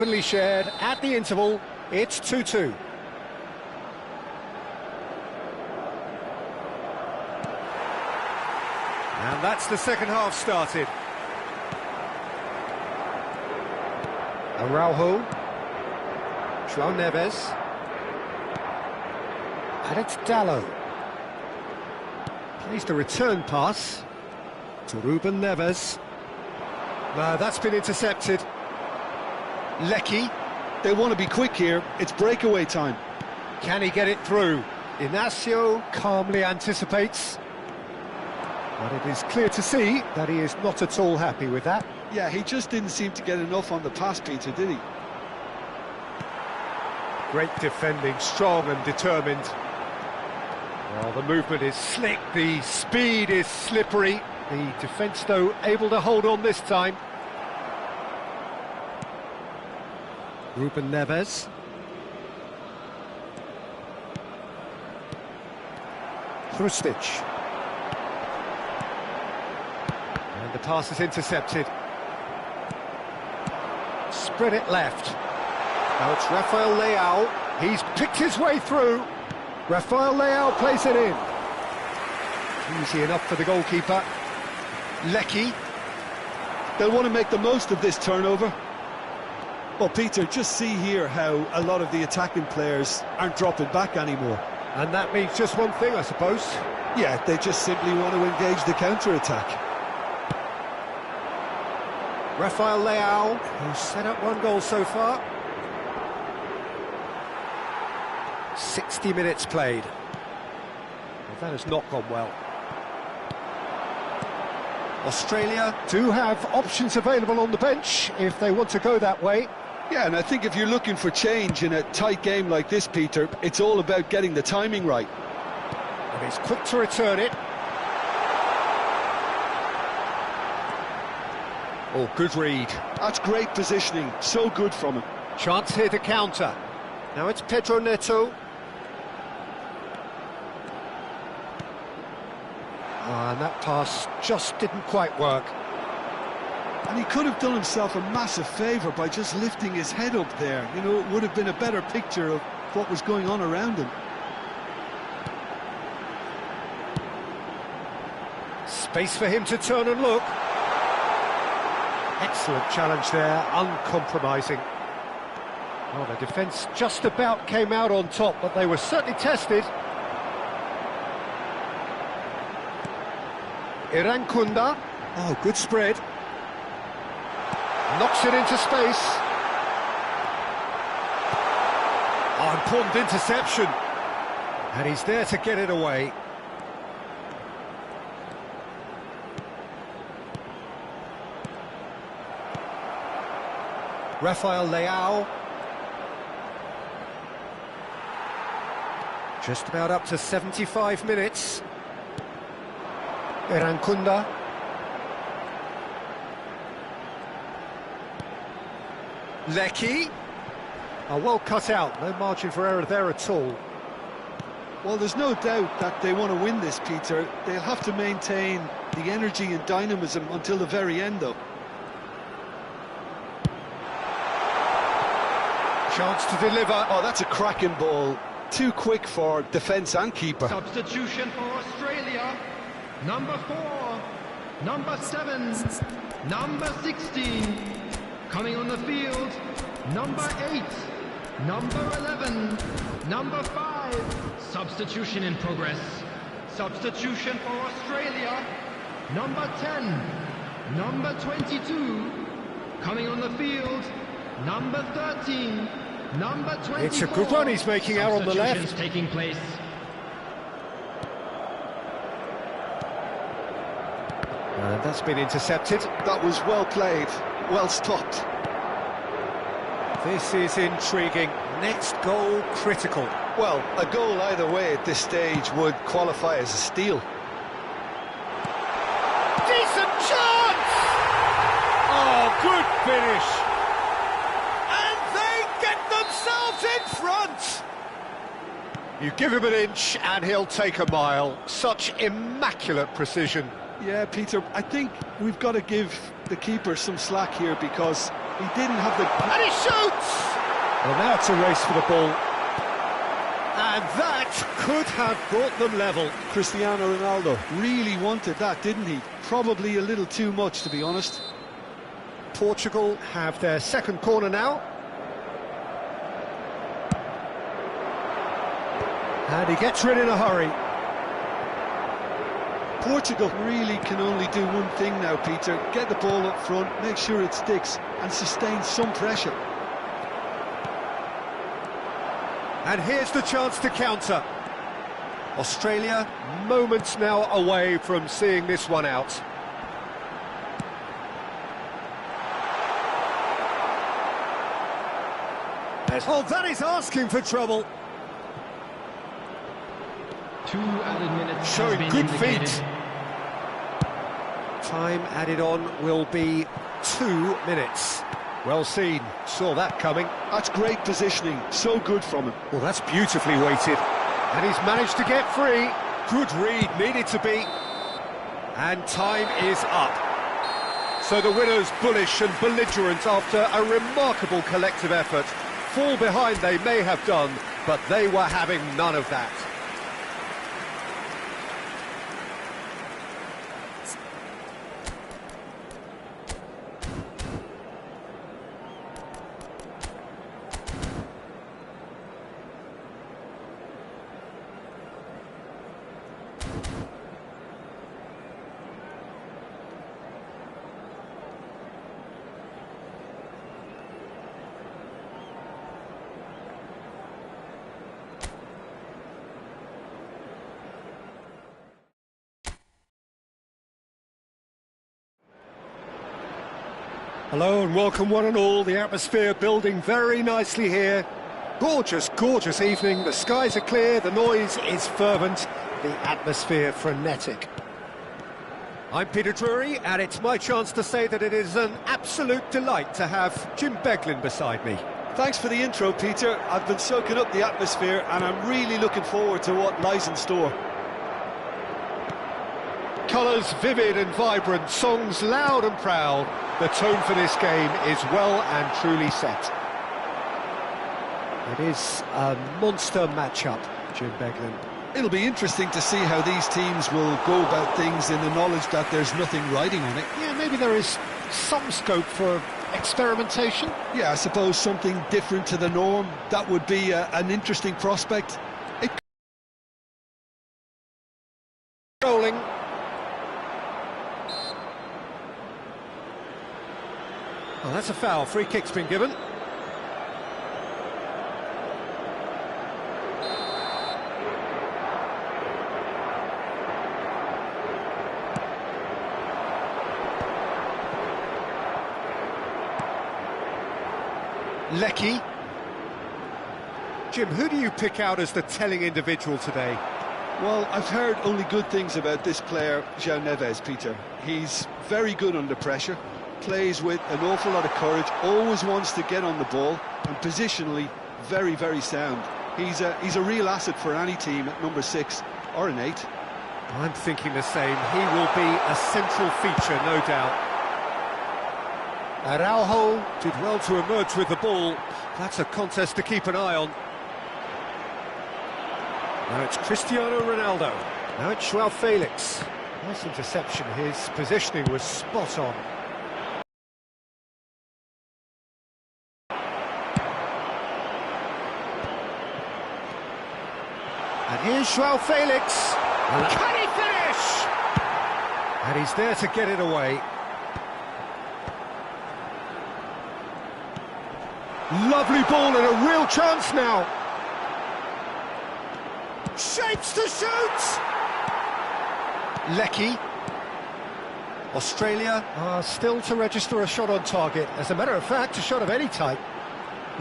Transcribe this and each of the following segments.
Evenly shared at the interval, it's 2-2. And that's the second half started. Araujo. João Neves. And it's Dallo. Plays the return pass to Ruben Neves. That's been intercepted. Lecky. They want to be quick here, it's breakaway time. Can he get it through? Inacio calmly anticipates. But it is clear to see that he is not at all happy with that. Yeah, he just didn't seem to get enough on the pass, Peter, did he? Great defending, strong and determined. Well, the movement is slick, the speed is slippery. The defence, though, able to hold on this time. Ruben Neves. Hrustic. And the pass is intercepted. Spread it left. Now it's Rafael Leao. He's picked his way through. Rafael Leao plays it in. Easy enough for the goalkeeper. Lecky. They'll want to make the most of this turnover. Well, Peter, just see here how a lot of the attacking players aren't dropping back anymore. And that means just one thing, I suppose. Yeah, they just simply want to engage the counter-attack. Rafael Leao, who's set up one goal so far. 60 minutes played. Well, that has not gone well. Australia do have options available on the bench if they want to go that way. Yeah, and I think if you're looking for change in a tight game like this, Peter, it's all about getting the timing right. And he's quick to return it. Oh, good read. That's great positioning, so good from him. Chance here to counter. Now it's Pedro Neto. And that pass just didn't quite work. And he could have done himself a massive favour by just lifting his head up there. You know, it would have been a better picture of what was going on around him. Space for him to turn and look. Excellent challenge there, uncompromising. Well, the defence just about came out on top, but they were certainly tested. Irankunda. Oh, good spread. Knocks it into space. Oh, important interception. And he's there to get it away. Rafael Leao. Just about up to 75 minutes. Irankunda. Lecky. Oh, well cut out, no margin for error there at all. Well, there's no doubt that they want to win this, Peter. They'll have to maintain the energy and dynamism until the very end, though. Chance to deliver. Oh, that's a cracking ball. Too quick for defence and keeper. Substitution for Australia. Number 4, number 7, number 16. Coming on the field, number 8, number 11, number 5. Substitution in progress. Substitution for Australia. Number 10, number 22. Coming on the field, number 13, number 24. It's a good run he's making out on the left. Substitutions taking place. And that's been intercepted. That was well played, well stopped. This is intriguing. Next goal critical. Well, a goal either way at this stage would qualify as a steal. Decent chance! Oh, good finish. And they get themselves in front. You give him an inch and he'll take a mile. Such immaculate precision. Yeah, Peter, I think we've got to give the keeper some slack here because He didn't have the... And he shoots! Well, now it's a race for the ball. And that could have brought them level. Cristiano Ronaldo really wanted that, didn't he? Probably a little too much, to be honest. Portugal have their second corner now. And he gets rid in a hurry. Portugal really can only do one thing now, Peter. Get the ball up front, make sure it sticks, and sustain some pressure. And here's the chance to counter. Australia, moments now away from seeing this one out. Oh, that is asking for trouble. 2 added minutes Showing has been good indicated. feet. Time added on will be 2 minutes. Well seen, saw that coming. That's great positioning, so good from him. Well, that's beautifully weighted. And he's managed to get free. Good read, needed to be. And time is up. So the winners bullish and belligerent after a remarkable collective effort. Fall behind they may have done, but they were having none of that. Hello and welcome one and all, the atmosphere building very nicely here. Gorgeous, gorgeous evening, the skies are clear, the noise is fervent, the atmosphere frenetic. I'm Peter Drury and it's my chance to say that it is an absolute delight to have Jim Beglin beside me. Thanks for the intro, Peter. I've been soaking up the atmosphere and I'm really looking forward to what lies in store. Colours vivid and vibrant, songs loud and proud. The tone for this game is well and truly set. It is a monster matchup, Jim Beglin. It'll be interesting to see how these teams will go about things in the knowledge that there's nothing riding on it. Yeah, maybe there is some scope for experimentation. Yeah, I suppose something different to the norm. That would be an interesting prospect. Rolling. Well, that's a foul. Free kick's been given. Lecky. Jim, who do you pick out as the telling individual today? Well, I've heard only good things about this player, João Neves, Peter. He's very good under pressure, plays with an awful lot of courage, always wants to get on the ball, and positionally, very, very sound. He's a real asset for any team at number 6 or an 8. I'm thinking the same. He will be a central feature, no doubt. Araujo did well to emerge with the ball. That's a contest to keep an eye on. Now it's Cristiano Ronaldo. Now it's João Felix. Nice interception. His positioning was spot on. And here's João Felix. Can he finish? And he's there to get it away. Lovely ball and a real chance now. Shapes to shoot! Lecky. Australia are still to register a shot on target. As a matter of fact, a shot of any type.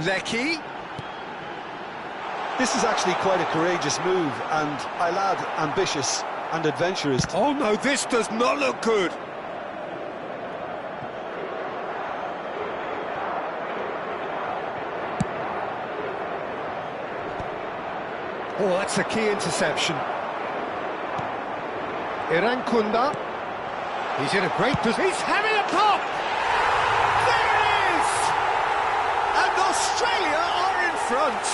Lecky. This is actually quite a courageous move, and I'll add ambitious and adventurous. Oh no, this does not look good. Oh, that's a key interception. Irankunda. He's in a great position. He's having a pop! There it is! front.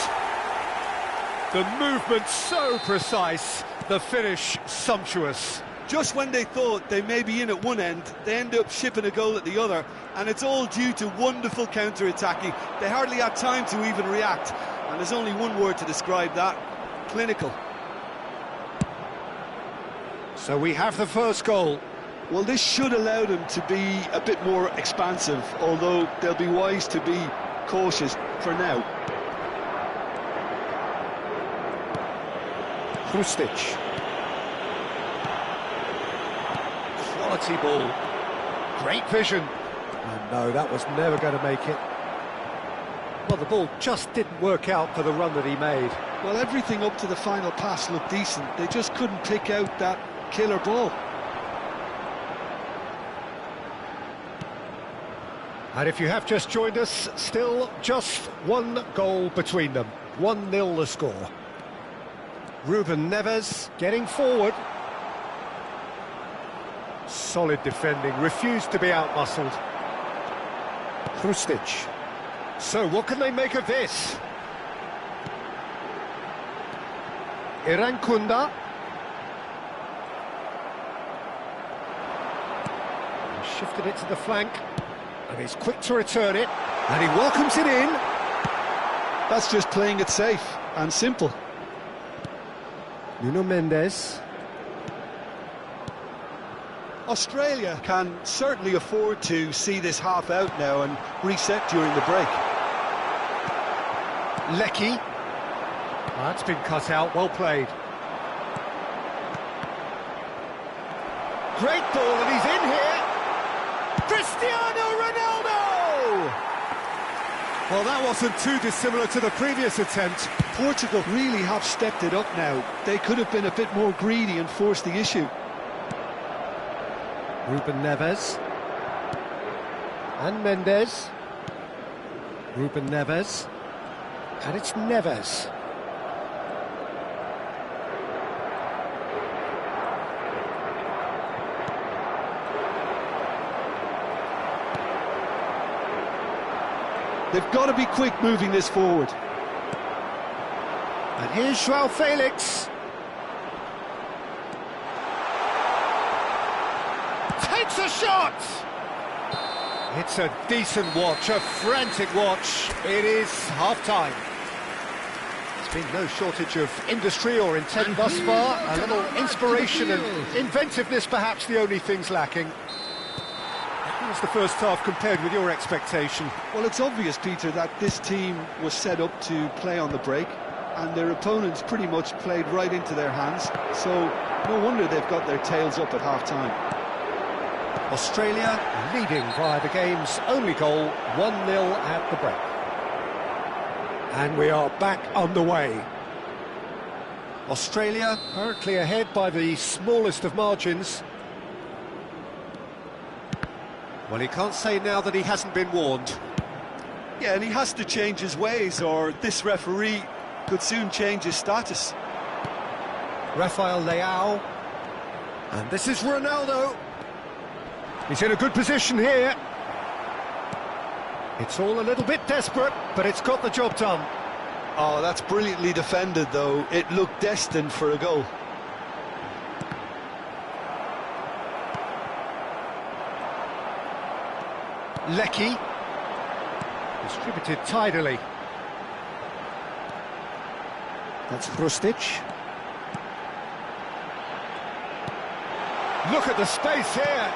The movement so precise, the finish sumptuous. Just when they thought they may be in at one end, they end up shipping a goal at the other, and it's all due to wonderful counter-attacking. They hardly had time to even react, and there's only one word to describe that: clinical. So we have the first goal. Well, this should allow them to be a bit more expansive, although they'll be wise to be cautious for now. Krustic. Quality ball. Great vision. And no, that was never going to make it. Well, the ball just didn't work out for the run that he made. Well, everything up to the final pass looked decent. They just couldn't pick out that killer ball. And if you have just joined us, still just one goal between them. 1-0 the score. Ruben Neves getting forward. Solid defending, refused to be outmuscled. Krustic. So what can they make of this? Irankunda. Shifted it to the flank. And he's quick to return it. And he welcomes it in. That's just playing it safe and simple. Nuno Mendes. Australia can certainly afford to see this half out now and reset during the break. Lecky. That's been cut out, well played. Great ball, and he's in here. Cristiano Ronaldo! Well, that wasn't too dissimilar to the previous attempt. Portugal really have stepped it up now. They could have been a bit more greedy and forced the issue. Ruben Neves. And Mendes. Ruben Neves. And it's Neves. They've got to be quick moving this forward. And here's João Felix. Takes a shot! It's a decent watch, a frantic watch. It is half-time. There's been no shortage of industry or intent thus far. A little inspiration and inventiveness, perhaps the only things lacking. How was the first half compared with your expectation? Well, it's obvious, Peter, that this team was set up to play on the break, and their opponents pretty much played right into their hands, so no wonder they've got their tails up at half-time. Australia leading via the game's only goal, 1-0 at the break. And we are back underway. Australia currently ahead by the smallest of margins. Well, he can't say now that he hasn't been warned. Yeah, and he has to change his ways, or this referee could soon change his status. Rafael Leao. And this is Ronaldo. He's in a good position here. It's all a little bit desperate, but it's got the job done. Oh, that's brilliantly defended, though. It looked destined for a goal. Lecky. Distributed tidily. That's Krustic. Look at the space here.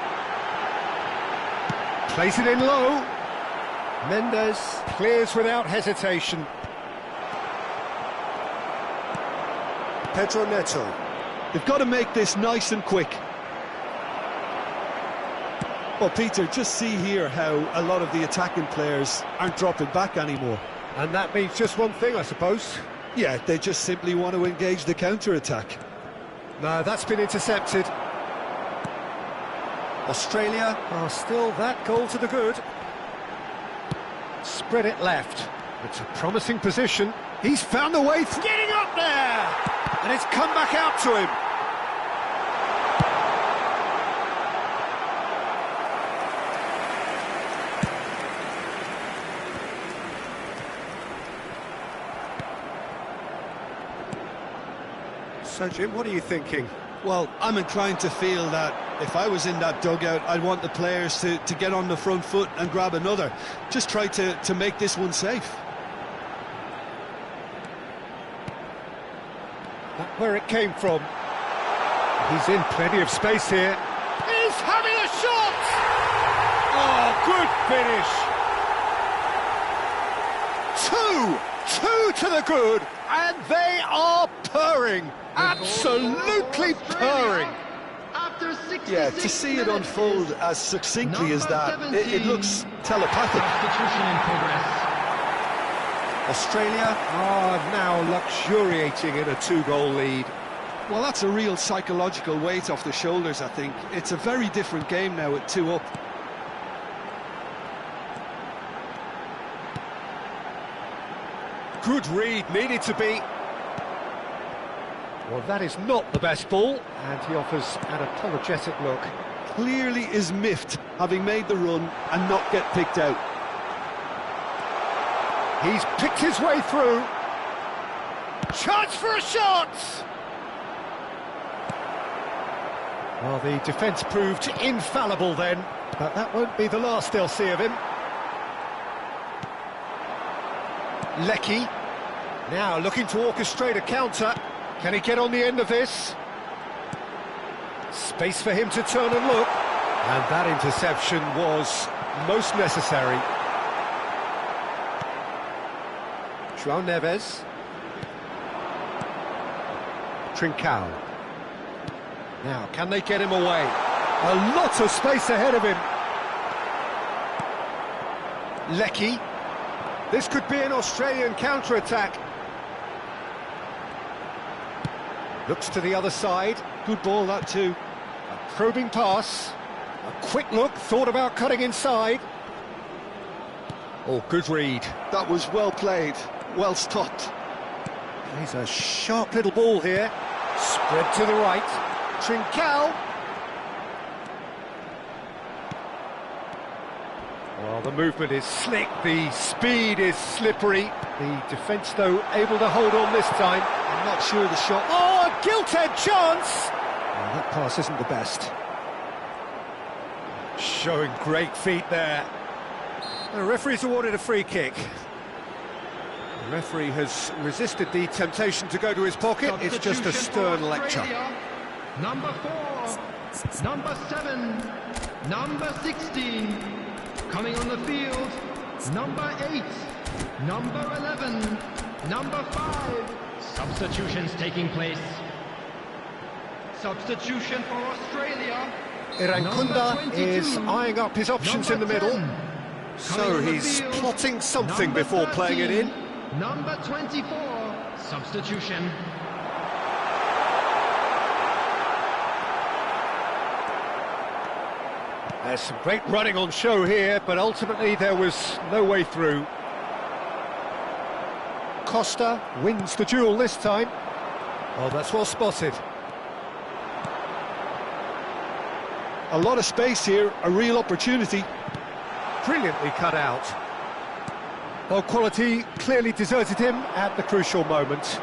Plays it in low. Mendes clears without hesitation. Pedro Neto. They've got to make this nice and quick. Well, Peter, just see here how a lot of the attacking players aren't dropping back anymore. And that means just one thing, I suppose. Yeah, they just simply want to engage the counter-attack. No, that's been intercepted. Australia are still that goal to the good. Spread it left. It's a promising position. He's found a way, getting up there! And it's come back out to him. So, Jim, what are you thinking? Well, I'm inclined to feel that if I was in that dugout, I'd want the players to get on the front foot and grab another. Just try to make this one safe. That's where it came from. He's in plenty of space here. He's having a shot! Oh, good finish! Two to the good, and they are purring. Absolutely purring. After 66 Yeah, to see it unfold as succinctly as that, it looks telepathic. Substitution in progress. Australia are now luxuriating in a 2-goal lead. Well, that's a real psychological weight off the shoulders, I think. It's a very different game now at 2 up. Good read, needed to be. Well, that is not the best ball, and he offers an apologetic look. Clearly is miffed, having made the run and not get picked out. He's picked his way through. Chance for a shot! Well, the defence proved infallible then, but that won't be the last they'll see of him. Lecky, now looking to orchestrate a counter. Can he get on the end of this? Space for him to turn and look. And that interception was most necessary. João Neves. Trincao. Now, can they get him away? A lot of space ahead of him. Lecky. This could be an Australian counter-attack. Looks to the other side. Good ball, that too. A probing pass. A quick look, thought about cutting inside. Oh, good read. That was well played, well stopped. He's a sharp little ball here. Spread to the right. Trincao. Well, the movement is slick, the speed is slippery. The defence, though, able to hold on this time. I'm not sure the shot... Oh, a gilt-edged chance! Well, that pass isn't the best. Showing great feet there. The referee's awarded a free kick. The referee has resisted the temptation to go to his pocket. It's just a stern lecture. Number 4, number 7, number 16, coming on the field, number 8, number 11, number 5. Substitutions taking place. Substitution for Australia. Irankunda is eyeing up his options in the middle. So he's plotting something before playing it in. Number 24, substitution. There's some great running on show here, but ultimately there was no way through. Costa wins the duel this time. Oh, that's well spotted. A lot of space here, a real opportunity. Brilliantly cut out. Well, quality clearly deserted him at the crucial moment.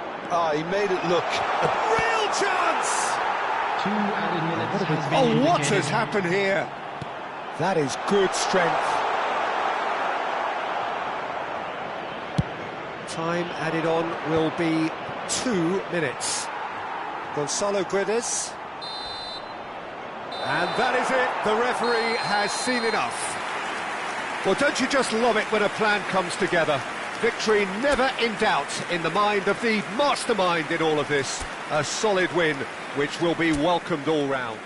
He made it look a real chance! 2 added minutes has been Oh, what indicated. has happened here? That is good strength. Time added on will be 2 minutes. Gonzalo Guedes. And that is it. The referee has seen enough. Well, don't you just love it when a plan comes together? Victory never in doubt in the mind of the mastermind in all of this. A solid win, which will be welcomed all round.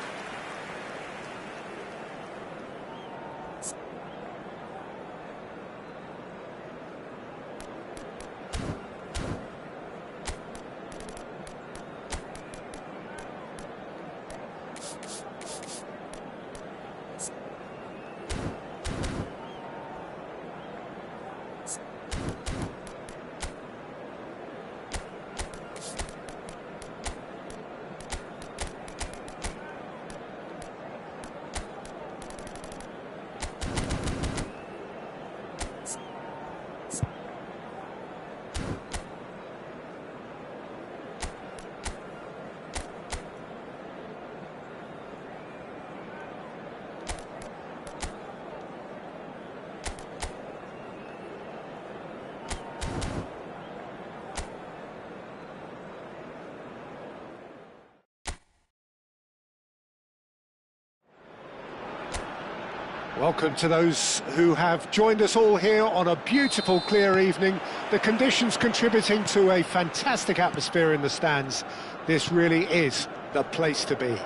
Welcome to those who have joined us all here on a beautiful, clear evening. The conditions contributing to a fantastic atmosphere in the stands. This really is the place to be.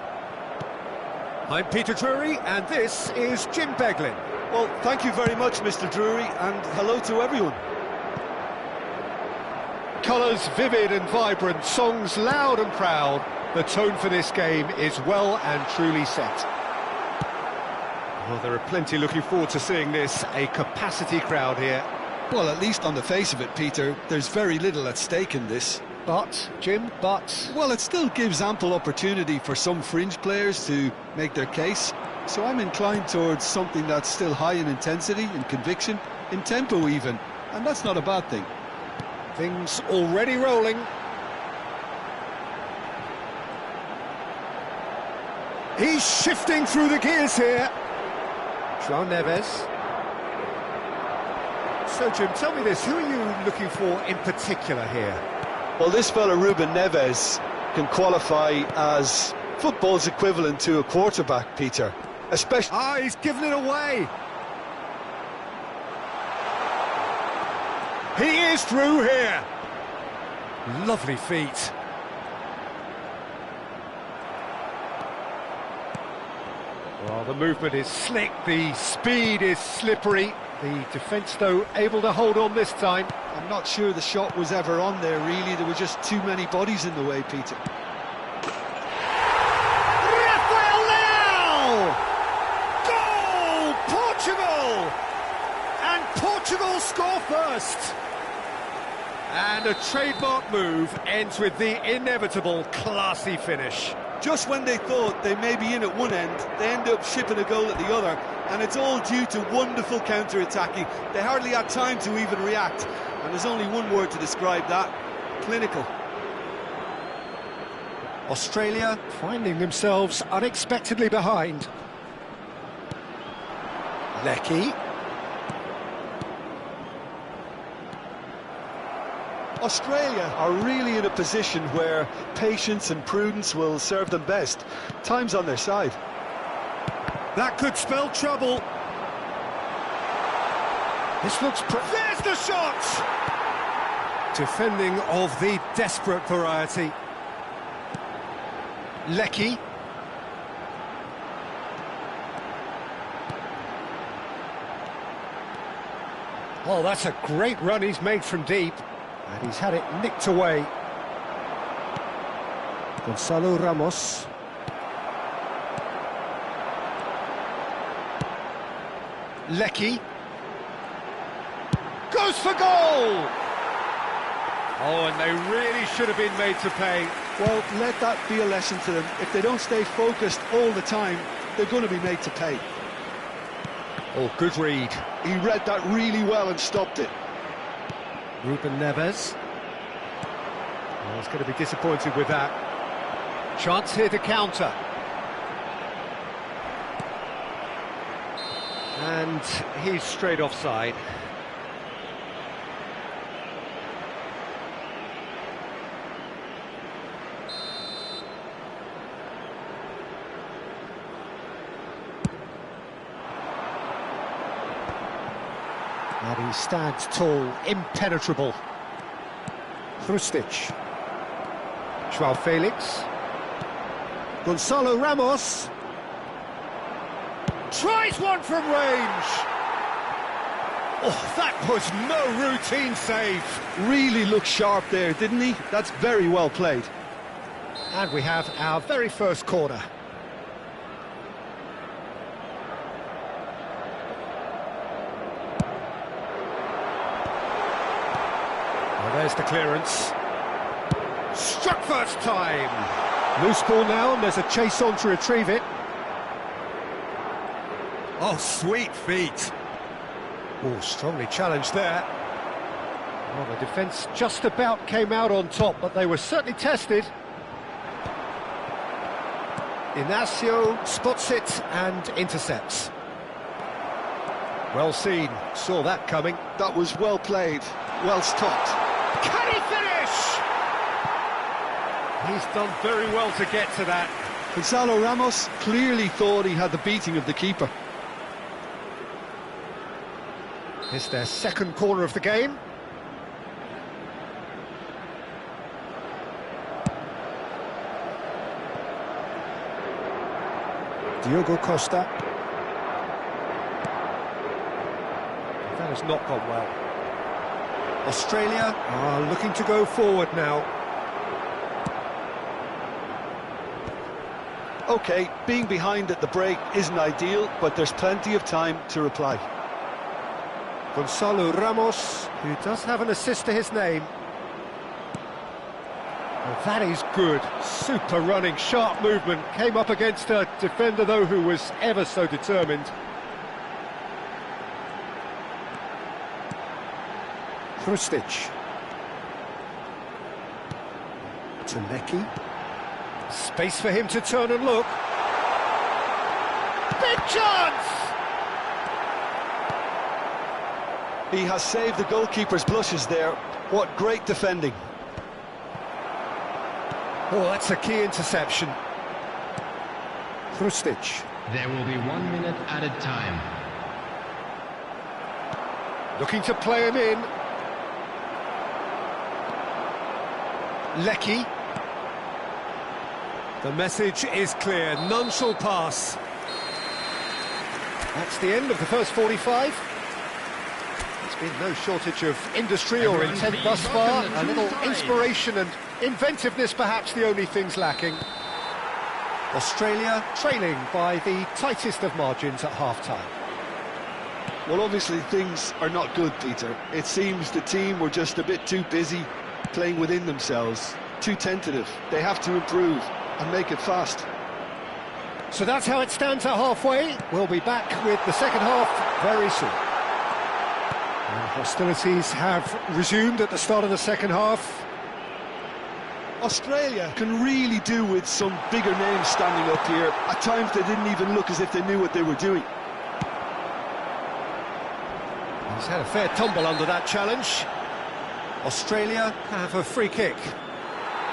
I'm Peter Drury, and this is Jim Beglin. Well, thank you very much, Mr. Drury, and hello to everyone. Colours vivid and vibrant, songs loud and proud. The tone for this game is well and truly set. Well, there are plenty looking forward to seeing this, a capacity crowd here. Well, at least on the face of it, Peter, there's very little at stake in this. But, Jim, Well, it still gives ample opportunity for some fringe players to make their case. So I'm inclined towards something that's still high in intensity, in conviction, in tempo even. And that's not a bad thing. Things already rolling. He's shifting through the gears here. João Neves. So, Jim, tell me this, who are you looking for in particular here? Well, this fella, Ruben Neves, can qualify as football's equivalent to a quarterback, Peter. Especially... he's given it away! He is through here! Lovely feet. Well, the movement is slick, the speed is slippery. The defence, though, able to hold on this time. I'm not sure the shot was ever on there, really. There were just too many bodies in the way, Peter. Rafael Leão! Goal! Portugal! And Portugal score first. And a trademark move ends with the inevitable classy finish. Just when they thought they may be in at one end, they end up shipping a goal at the other, and it's all due to wonderful counter-attacking. They hardly had time to even react, and there's only one word to describe that: clinical. Australia finding themselves unexpectedly behind. Lecky. Australia are really in a position where patience and prudence will serve them best. Time's on their side. That could spell trouble. This looks... There's the shot! Defending of the desperate variety. Lecky. Oh, that's a great run he's made from deep. And he's had it nicked away. Gonzalo Ramos. Lecky. Goes for goal! Oh, and they really should have been made to pay. Well, let that be a lesson to them. If they don't stay focused all the time, they're going to be made to pay. Oh, good read. He read that really well and stopped it. Ruben Neves. Oh, he's going to be disappointed with that. Chance here to counter. And he's straight offside. And he stands tall, impenetrable. Hrustic. João Felix. Gonzalo Ramos. Tries one from range. Oh, that was no routine save. Really looked sharp there, didn't he? That's very well played. And we have our very first corner. There's the clearance. Struck first time. Loose ball now, and there's a chase on to retrieve it. Oh, sweet feet. Oh, strongly challenged there. Well, the defence just about came out on top, but they were certainly tested. Inacio spots it and intercepts. Well seen, saw that coming. That was well played, well stopped. Can he finish? He's done very well to get to that. Gonzalo Ramos clearly thought he had the beating of the keeper. It's their second corner of the game. Diogo Costa. That has not gone well. Australia are looking to go forward now. OK, being behind at the break isn't ideal, but there's plenty of time to reply. Gonzalo Ramos, who does have an assist to his name. Well, that is good. Super running, sharp movement. Came up against a defender, though, who was ever so determined. Krustic. To Lecky. Space for him to turn and look. Big chance! He has saved the goalkeeper's blushes there. What great defending. Oh, that's a key interception. Krustic. There will be 1 minute added time. Looking to play him in. Lecky. The message is clear, none shall pass. That's the end of the first 45. There's been no shortage of industry or intent thus far. A little inspiration and inventiveness perhaps the only things lacking. Australia trailing by the tightest of margins at half-time. Well, obviously things are not good, Peter. It seems the team were just a bit too busy playing within themselves, too tentative. They have to improve and make it fast. So that's how it stands at halfway. We'll be back with the second half very soon. And hostilities have resumed at the start of the second half. Australia can really do with some bigger names standing up here. At times they didn't even look as if they knew what they were doing. He's had a fair tumble under that challenge. Australia have a free kick.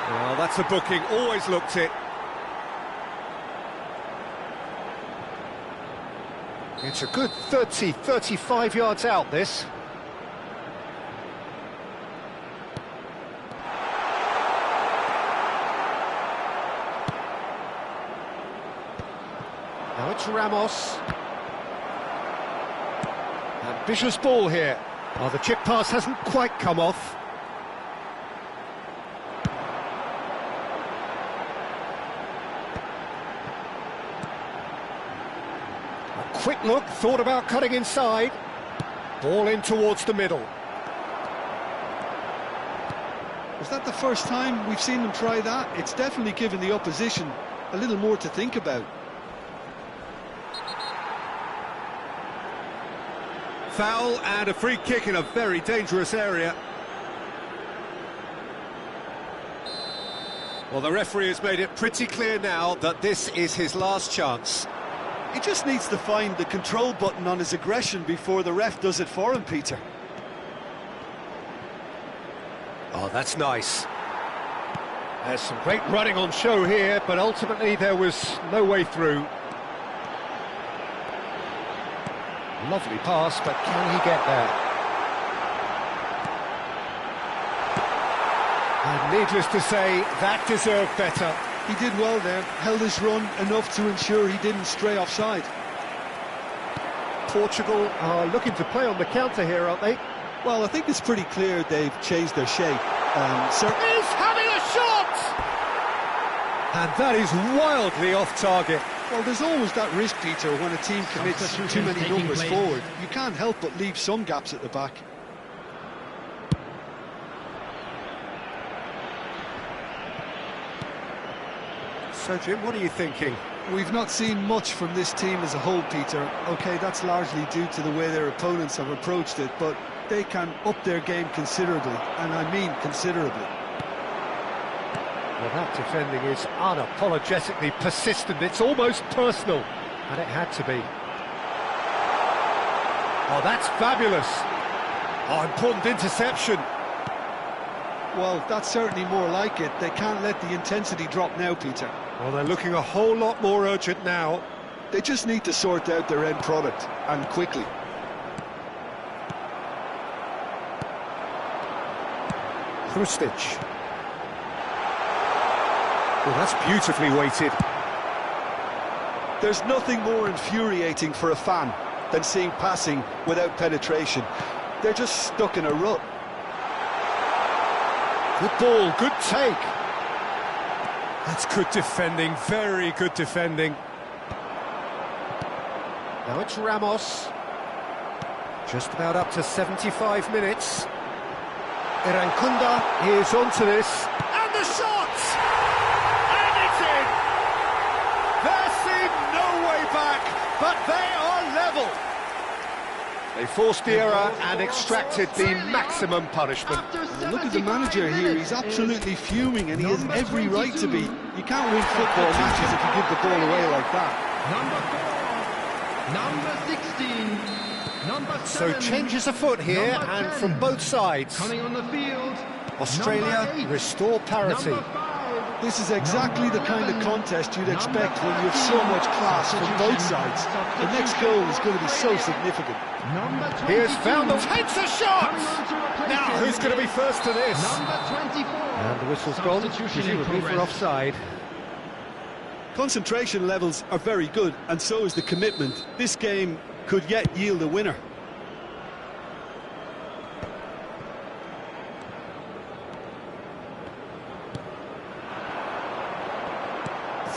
Well, that's a booking, always looked it. It's a good 35 yards out, this. Now it's Ramos. Ambitious ball here. Oh, the chip pass hasn't quite come off. A quick look, thought about cutting inside. Ball in towards the middle. Was that the first time we've seen them try that? It's definitely given the opposition a little more to think about. Foul and a free kick in a very dangerous area. Well, the referee has made it pretty clear now that this is his last chance. He just needs to find the control button on his aggression before the ref does it for him, Peter. Oh, that's nice. There's some great running on show here, but ultimately there was no way through. Lovely pass, but can he get there? And needless to say, that deserved better. He did well there, held his run enough to ensure he didn't stray offside. Portugal are looking to play on the counter here, aren't they? Well, I think it's pretty clear they've changed their shape. He's having a shot! And that is wildly off target. Well, there's always that risk, Peter, when a team commits too many numbers forward. You can't help but leave some gaps at the back. So, Jim, what are you thinking? We've not seen much from this team as a whole, Peter. OK, that's largely due to the way their opponents have approached it, but they can up their game considerably, and I mean considerably. Well, that defending is unapologetically persistent. It's almost personal, and it had to be. Oh, that's fabulous. Oh, important interception. Well, that's certainly more like it. They can't let the intensity drop now, Peter. Well, they're looking a whole lot more urgent now. They just need to sort out their end product, and quickly. Krustic. Well, that's beautifully weighted. There's nothing more infuriating for a fan than seeing passing without penetration. They're just stuck in a rut. Good ball, good take. That's good defending, very good defending. Now it's Ramos. Just about up to 75 minutes. Irankunda is onto this. And the shot! And it's in! There seemed no way back, but they are level. They forced the error and extracted the maximum punishment. Look at the manager here, he's absolutely fuming and he has every right to be. You can't win football matches if you give the ball away like that. Number 16. Number 7. So changes afoot here and from both sides. Coming on the field. Australia restore parity. This is exactly the kind of contest you'd expect when you have so much class from both sides. The next goal is going to be so significant. Here's Foundel, takes a shot! Now, who's going to be first to this? Number 24. And the whistle's gone, presumably for offside. Concentration levels are very good, and so is the commitment. This game could yet yield a winner.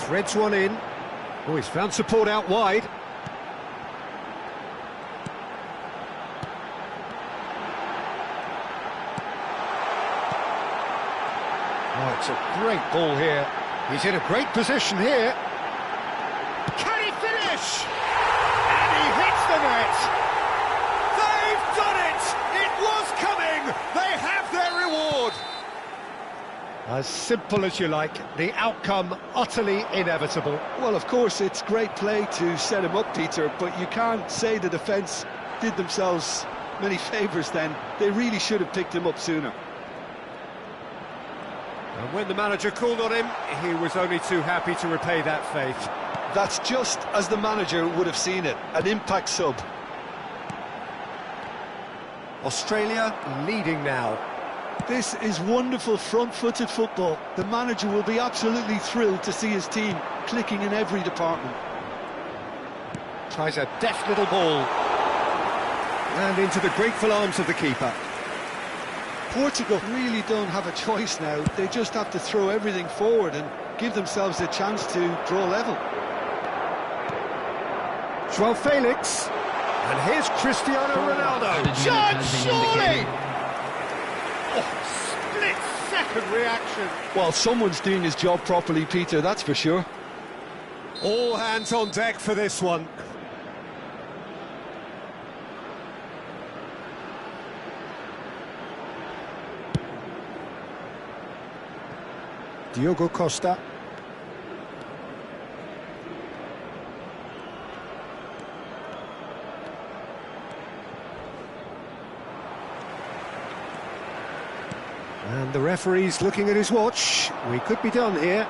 Threads one in. Oh, he's found support out wide. Oh, it's a great ball here. He's in a great position here. Can he finish? And he hits the net. They've done it! It was coming! They have their reward! As simple as you like, the outcome utterly inevitable. Well, of course, it's great play to set him up, Peter, but you can't say the defence did themselves many favours then. They really should have picked him up sooner. And when the manager called on him, he was only too happy to repay that faith. That's just as the manager would have seen it, an impact sub. Australia leading now. This is wonderful front-footed football. The manager will be absolutely thrilled to see his team clicking in every department. Tries a deft little ball. And into the grateful arms of the keeper. Portugal really don't have a choice now. They just have to throw everything forward and give themselves a chance to draw level. João Felix. And here's Cristiano Ronaldo. Chance, surely! Oh, split-second reaction. Well, someone's doing his job properly, Peter, that's for sure. All hands on deck for this one. Diogo Costa. And the referee's looking at his watch. We could be done here.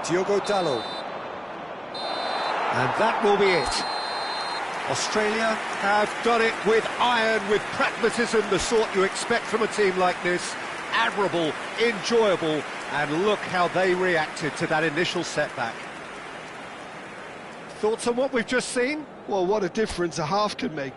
Diogo Dalot. And that will be it. Australia have done it with iron, with pragmatism, the sort you expect from a team like this. Admirable, enjoyable, and look how they reacted to that initial setback. Thoughts on what we've just seen? Well, what a difference a half can make.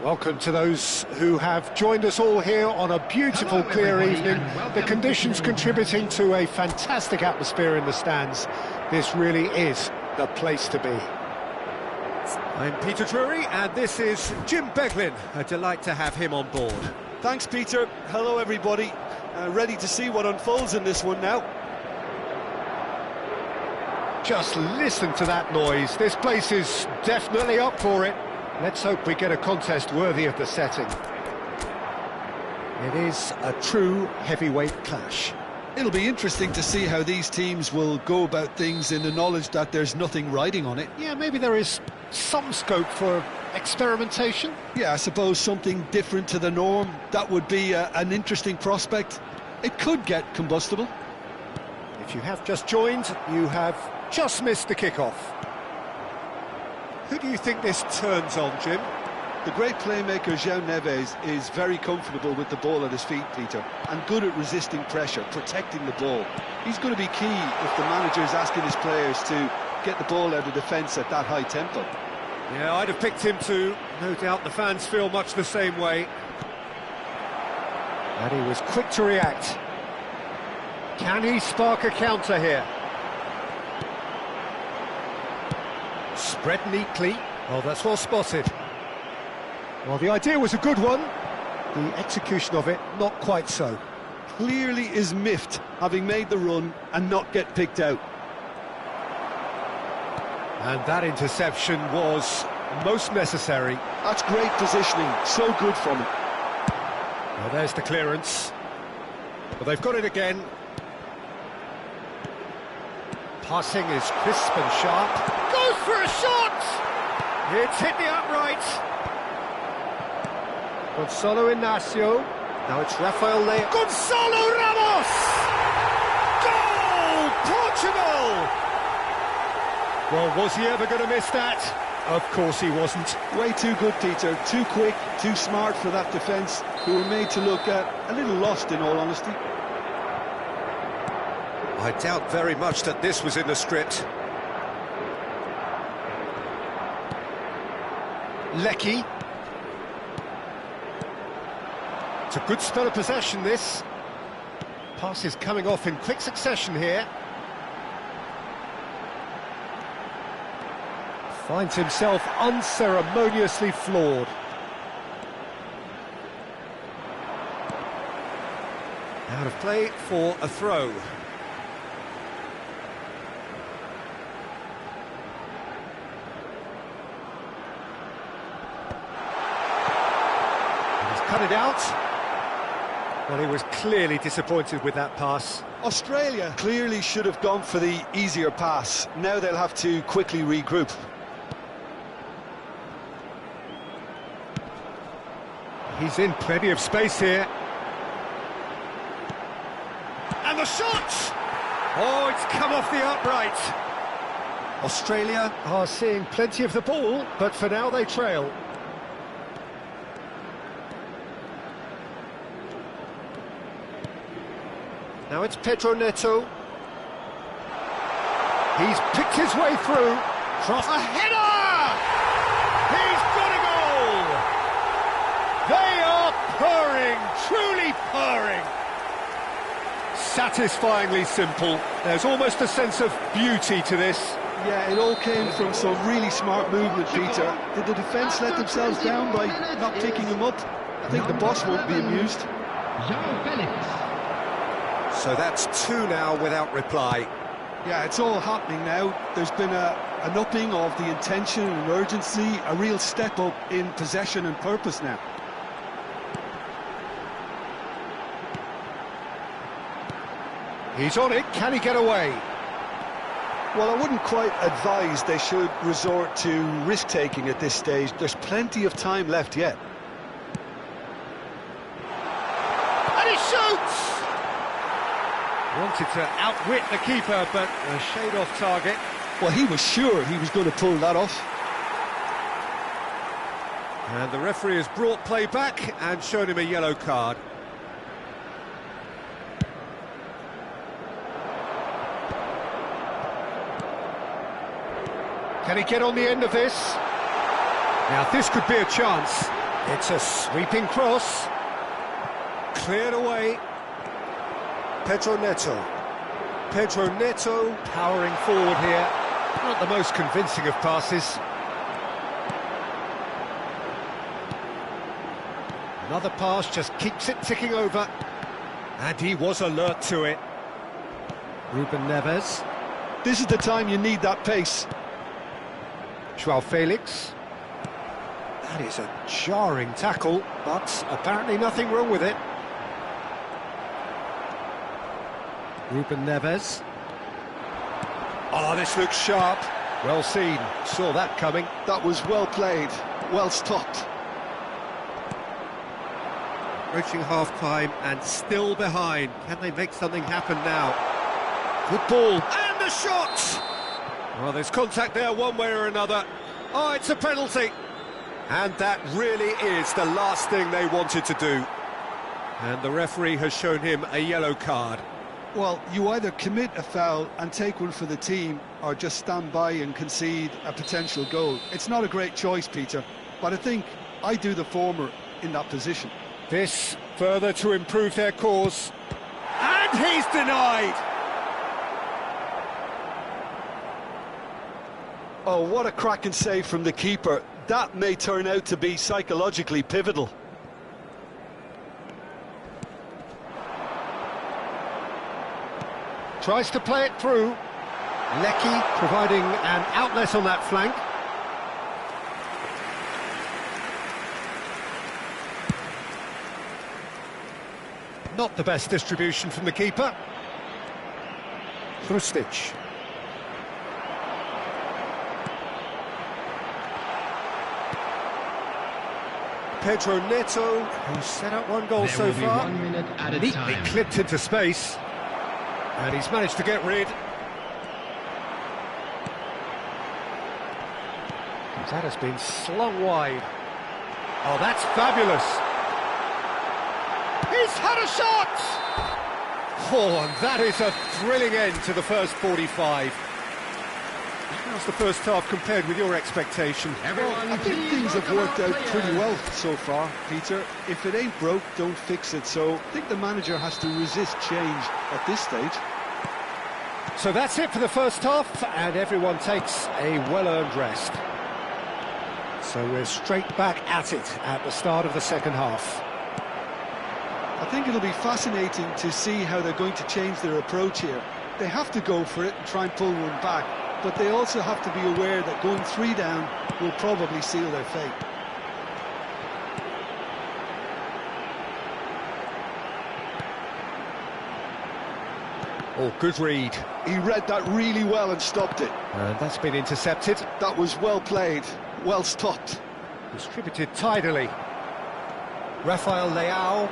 Welcome to those who have joined us all here on a beautiful, Hello, clear everybody, evening. and welcome The conditions to- contributing to a fantastic atmosphere in the stands. This really is the place to be. I'm Peter Drury, and this is Jim Beglin. A delight to have him on board. Thanks, Peter. Hello, everybody. Ready to see what unfolds in this one now. Just listen to that noise. This place is definitely up for it. Let's hope we get a contest worthy of the setting. It is a true heavyweight clash. It'll be interesting to see how these teams will go about things in the knowledge that there's nothing riding on it. Yeah, maybe there is some scope for experimentation. Yeah, I suppose something different to the norm. That would be an interesting prospect. It could get combustible. If you have just joined, you have just missed the kickoff. Who do you think this turns on, Jim? The great playmaker João Neves is very comfortable with the ball at his feet, Peter, and good at resisting pressure, protecting the ball. He's going to be key if the manager is asking his players to get the ball out of defence at that high tempo. Yeah, I'd have picked him too. No doubt the fans feel much the same way. And he was quick to react. Can he spark a counter here? Spread neatly. Oh, that's well spotted. Well, the idea was a good one. The execution of it, not quite so. Clearly is miffed, having made the run and not get picked out. And that interception was most necessary. That's great positioning, so good from him. Well, there's the clearance. But they've got it again. Passing is crisp and sharp. Goes for a shot! It's hit the upright. Gonzalo Inacio. Now it's Rafael Leao. Gonzalo Ramos! Goal! Portugal! Well, was he ever going to miss that? Of course he wasn't. Way too good, Peter. Too quick, too smart for that defence, who were made to look a little lost, in all honesty. I doubt very much that this was in the script. Lecky. It's a good spell of possession, this. Pass is coming off in quick succession here. Finds himself unceremoniously floored. Out of play for a throw. Cut it out. Well, he was clearly disappointed with that pass. Australia clearly should have gone for the easier pass. Now they'll have to quickly regroup. He's in plenty of space here. And the shot! Oh, it's come off the upright. Australia are seeing plenty of the ball, but for now they trail. Now it's Pedro Neto. He's picked his way through. Cross. A header! He's got a goal! They are purring, truly purring. Satisfyingly simple. There's almost a sense of beauty to this. Yeah, it all came from some really smart movement, Peter. Did the defence let themselves down by not picking him up? I think the boss won't be amused. João Felix. So that's two now without reply. Yeah, it's all happening now. There's been an upping of the intention and urgency, a real step up in possession and purpose now. He's on it, can he get away? Well, I wouldn't quite advise they should resort to risk-taking at this stage. There's plenty of time left yet. And he shoots! Wanted to outwit the keeper, but a shade off target. Well, he was sure he was going to pull that off. And the referee has brought play back and shown him a yellow card. Can he get on the end of this? Now, this could be a chance. It's a sweeping cross. Cleared away. Pedro Neto. Pedro Neto powering forward here. Not the most convincing of passes. Another pass just keeps it ticking over. And he was alert to it. Ruben Neves. This is the time you need that pace. Joao Felix. That is a jarring tackle, but apparently nothing wrong with it. Ruben Neves. Oh, this looks sharp. Well seen. Saw that coming. That was well played, well stopped. Reaching half-time and still behind. Can they make something happen now? Good ball. And the shot! Well, there's contact there one way or another. Oh, it's a penalty. And that really is the last thing they wanted to do. And the referee has shown him a yellow card. Well, you either commit a foul and take one for the team, or just stand by and concede a potential goal. It's not a great choice, Peter, but I think I do the former in that position. This further to improve their cause. And he's denied! Oh, what a cracking save from the keeper. That may turn out to be psychologically pivotal. Tries to play it through. Lecky providing an outlet on that flank. Not the best distribution from the keeper. Hrustic. Pedro Neto, who's set up one goal so far. 1 minute at a Neatly time. clipped into space. And he's managed to get rid. That has been slung wide. Oh, that's fabulous. He's had a shot! Oh, and that is a thrilling end to the first 45. How's the first half compared with your expectation? Everyone, I think please things have welcome worked our out players. pretty well so far, Peter. If it ain't broke, don't fix it. So I think the manager has to resist change at this stage. So that's it for the first half, and everyone takes a well-earned rest. So we're straight back at it at the start of the second half. I think it'll be fascinating to see how they're going to change their approach here. They have to go for it and try and pull one back, but they also have to be aware that going 3 down will probably seal their fate. Oh, good read. He read that really well and stopped it. And that's been intercepted. That was well played, well stopped. Distributed tidily. Rafael Leao.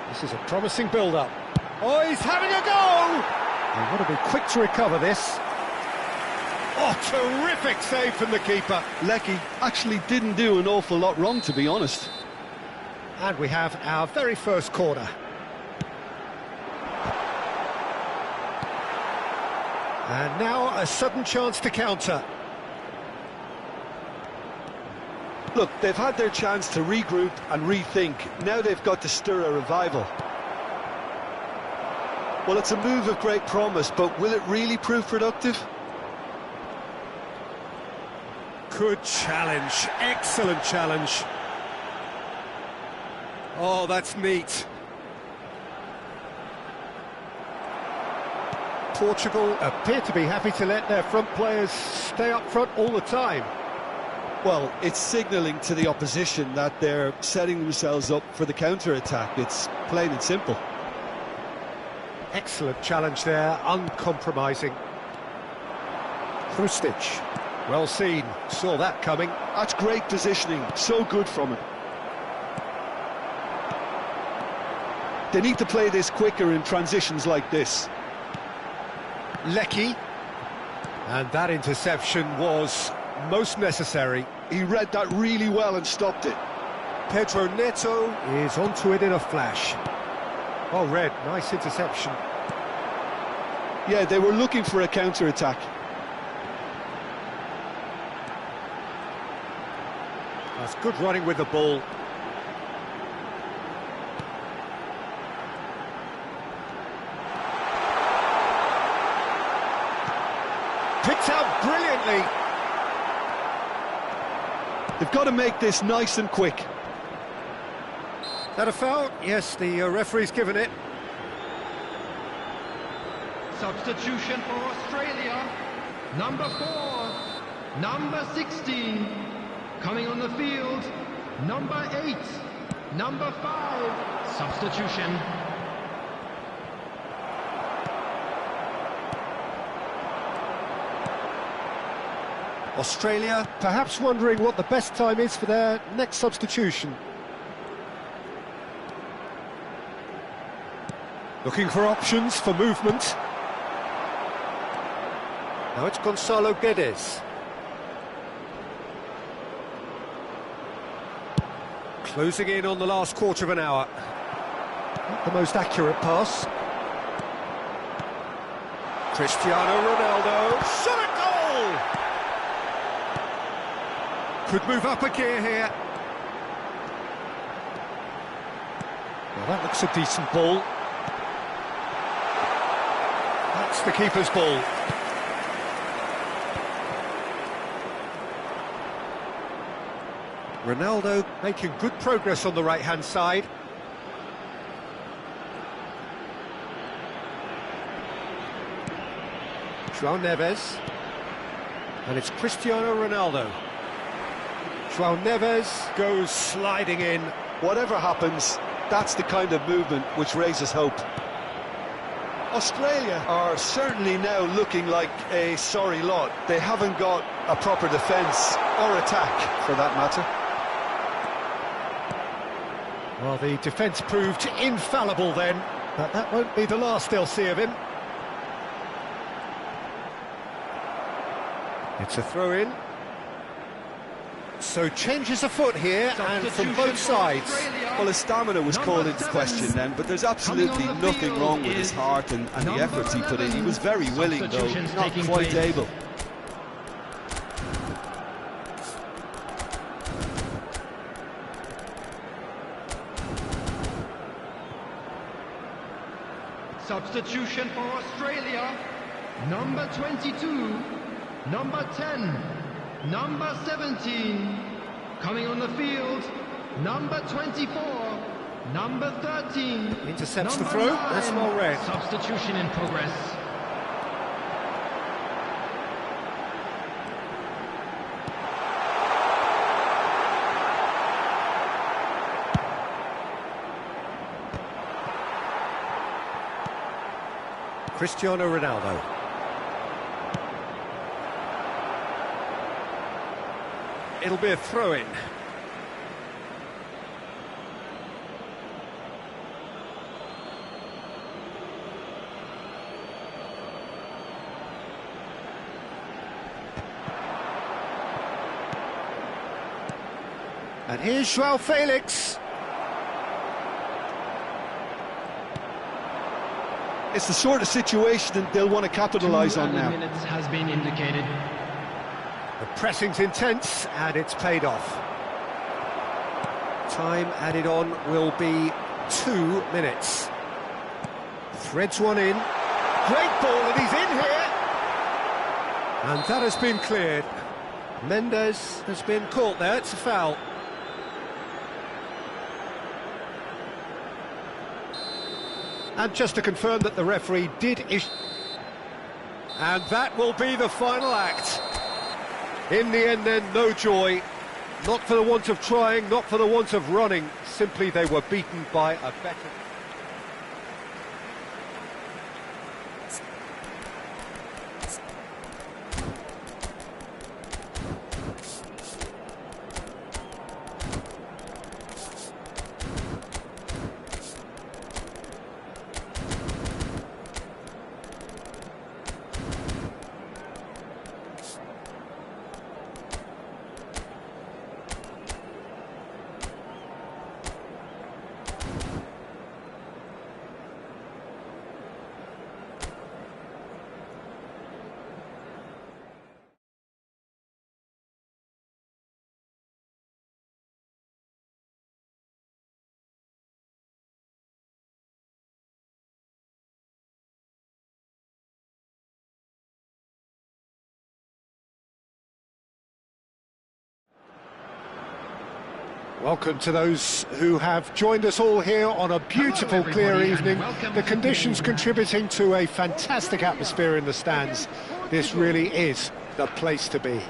This is a promising build-up. Oh, he's having a go! They've got to be quick to recover this. Oh, terrific save from the keeper. Lecky actually didn't do an awful lot wrong, to be honest. And we have our very first corner. And now a sudden chance to counter. Look, they've had their chance to regroup and rethink. Now they've got to stir a revival. Well, it's a move of great promise, but will it really prove productive? Good challenge, excellent challenge. Oh, that's neat. Portugal appear to be happy to let their front players stay up front all the time. Well, it's signalling to the opposition that they're setting themselves up for the counter-attack. It's plain and simple. Excellent challenge there, uncompromising. Hrustic, well seen, saw that coming. That's great positioning, so good from him. They need to play this quicker in transitions like this. Lecky, and that interception was most necessary. He read that really well and stopped it. Pedro Neto is onto it in a flash. Well read, nice interception. Yeah, they were looking for a counter-attack. That's good running with the ball. Picked out brilliantly. They've got to make this nice and quick. Is that a foul? Yes, the referee's given it. Substitution for Australia. Number 4. Number 16. Coming on the field. Number 8. Number 5. Substitution. Australia perhaps wondering what the best time is for their next substitution. Looking for options for movement. Now it's Gonzalo Guedes. Closing in on the last quarter of an hour. Not the most accurate pass. Cristiano Ronaldo. Shot a goal! Could move up a gear here. Well, that looks a decent ball. That's the keeper's ball. Ronaldo making good progress on the right-hand side. João Neves. And it's Cristiano Ronaldo. João Neves goes sliding in. Whatever happens, that's the kind of movement which raises hope. Australia are certainly now looking like a sorry lot. They haven't got a proper defence or attack, for that matter. Well, the defence proved infallible then, but that won't be the last they'll see of him. It's a throw-in. So changes afoot here, and from both sides. Well, his stamina was called into question then, but there's absolutely nothing wrong with his heart and the efforts he put in. He was very willing, though, not quite able. Substitution for Australia. Number 22. Number 10. Number 17. Coming on the field. Number 24. Number 13. Intercepts the Number throw. 9. That's well read. Substitution in progress. Cristiano Ronaldo. It'll be a throw-in. And here's João Felix. It's the sort of situation that they'll want to capitalise on now. 2 minutes has been indicated. The pressing's intense, and it's paid off. Time added on will be 2 minutes. Threads one in. Great ball, and he's in here! And that has been cleared. Mendes has been caught there, it's a foul. And just to confirm that the referee did issue... And that will be the final act. In the end then, no joy. Not for the want of trying, not for the want of running. Simply they were beaten by a better... Welcome to those who have joined us all here on a beautiful, Hello, clear everybody, evening. and welcome The to conditions the- contributing to a fantastic atmosphere in the stands. This really is the place to be.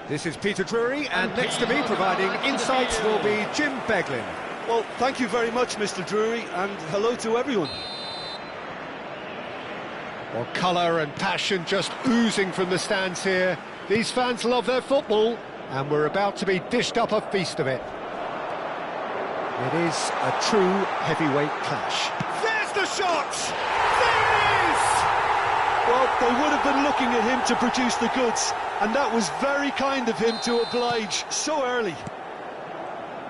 This is Peter Drury, and next to me, providing insights, will be Jim Beglin. Well, thank you very much, Mr. Drury, and hello to everyone. Well, colour and passion just oozing from the stands here. These fans love their football, and we're about to be dished up a feast of it. It is a true heavyweight clash. There's the shot! There it is! Well, they would have been looking at him to produce the goods, and that was very kind of him to oblige so early.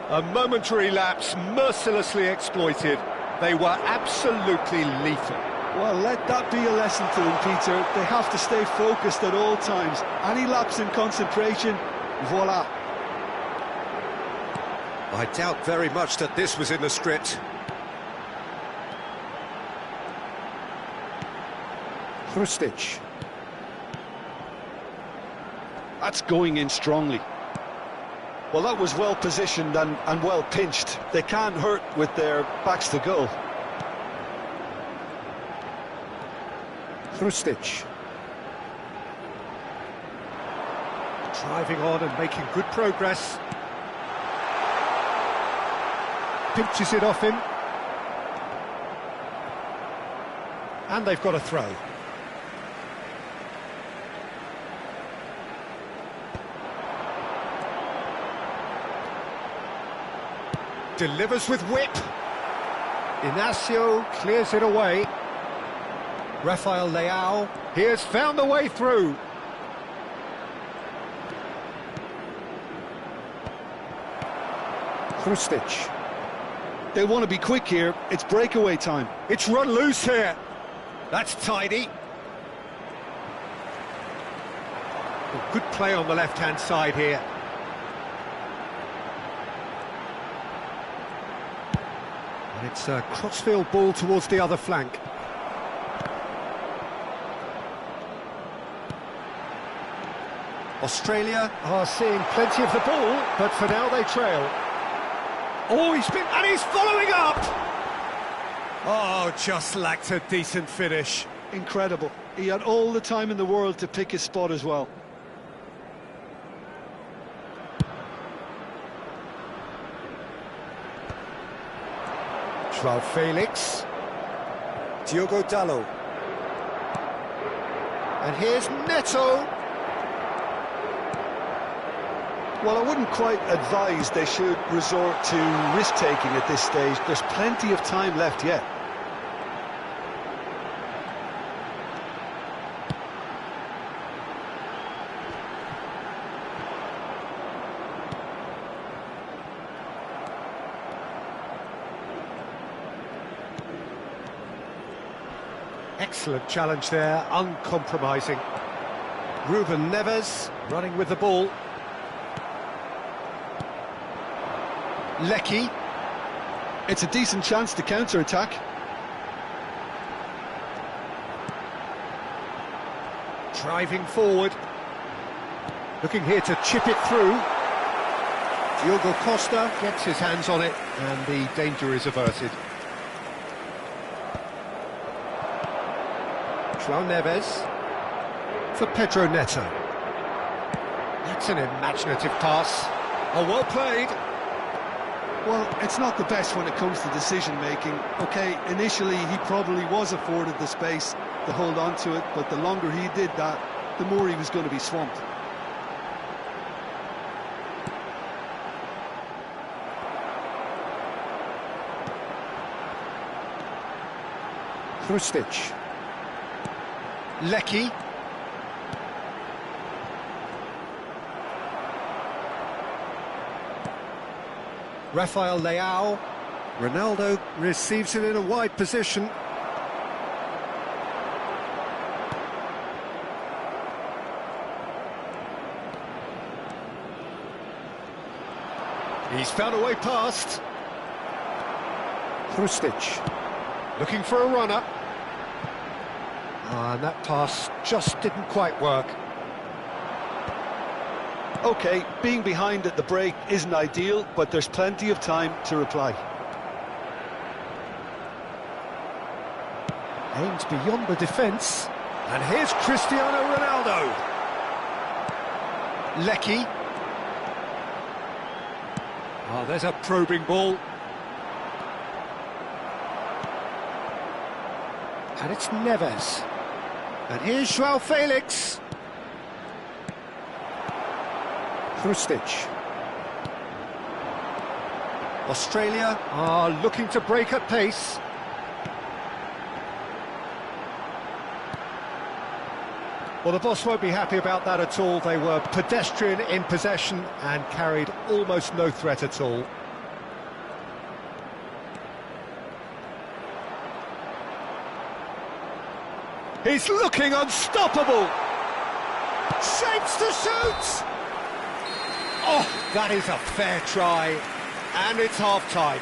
A momentary lapse mercilessly exploited. They were absolutely lethal. Well, let that be a lesson to them, Peter. They have to stay focused at all times. Any lapse in concentration, voila. I doubt very much that this was in the script. Hrustic. That's going in strongly. Well, that was well positioned and well pinched. They can't hurt with their backs to goal. Hrustic. Driving on and making good progress. Pinches it off him. And they've got a throw. Delivers with whip. Inacio clears it away. Rafael Leao, he has found a way through. Hrustic. They want to be quick here. It's breakaway time. It's run loose here. That's tidy. Good play on the left-hand side here. And it's a crossfield ball towards the other flank. Australia are seeing plenty of the ball, but for now they trail. Oh, he's following up! Oh, just lacked a decent finish. Incredible. He had all the time in the world to pick his spot as well. Joao Felix. Diogo Dalot. And here's Neto. Well, I wouldn't quite advise they should resort to risk-taking at this stage. There's plenty of time left yet. Excellent challenge there, uncompromising. Ruben Neves running with the ball. Lecky. It's a decent chance to counter-attack. Driving forward. Looking here to chip it through. Diogo Costa gets his hands on it and the danger is averted. Joao Neves for Pedro Neto. That's an imaginative pass. Oh, well played. Well, it's not the best when it comes to decision-making. OK, initially he probably was afforded the space to hold on to it, but the longer he did that, the more he was going to be swamped. Hrustic. Lecky. Rafael Leao. Ronaldo receives it in a wide position. He's found a way past. Hrustic. Looking for a runner. And that pass just didn't quite work. OK, being behind at the break isn't ideal, but there's plenty of time to reply. Aimed beyond the defence. And here's Cristiano Ronaldo. Lecky. Oh, there's a probing ball. And it's Neves. And here's Joao Felix. Krustic. Australia are looking to break at pace. Well, the boss won't be happy about that at all. They were pedestrian in possession and carried almost no threat at all. He's looking unstoppable! Shapes to shoot! Oh, that is a fair try, and it's half-time.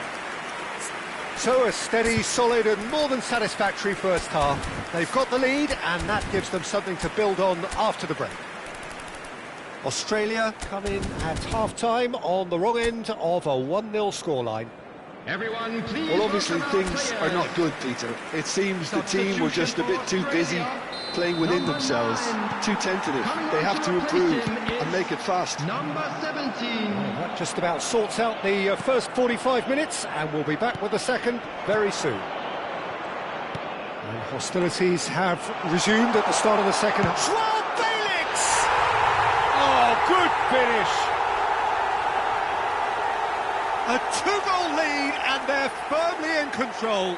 So a steady, solid and more than satisfactory first half. They've got the lead, and that gives them something to build on after the break. Australia come in at half-time on the wrong end of a 1-0 scoreline. Everyone, please. Well, obviously things are not good, Peter. It seems the team were just a bit too busy playing within themselves, too tentative. They have to improve and make it fast. Number 17. Well, that just about sorts out the first 45 minutes, and we'll be back with the second very soon. And hostilities have resumed at the start of the second half. Joao Felix! Oh, good finish! A 2-goal lead, and they're firmly in control.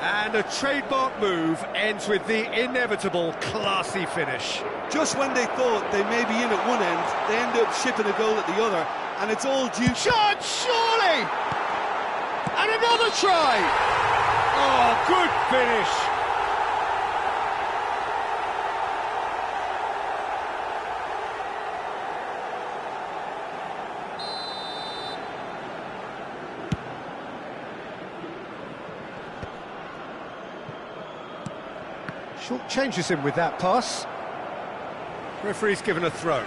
And a trademark move ends with the inevitable classy finish. Just when they thought they may be in at one end, they end up shipping a goal at the other, and it's all due... Shot, surely! And another try! Oh, good finish! Short changes him with that pass. Referee's given a throw.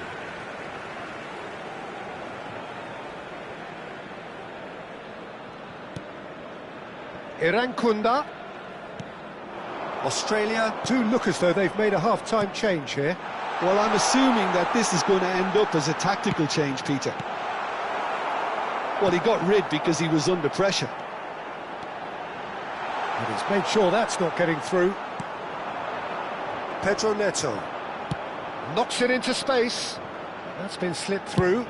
Irankunda. Australia do look as though they've made a half-time change here. Well, I'm assuming that this is going to end up as a tactical change, Peter. Well, he got rid because he was under pressure. And he's made sure that's not getting through. Pedro Neto knocks it into space. That's been slipped through.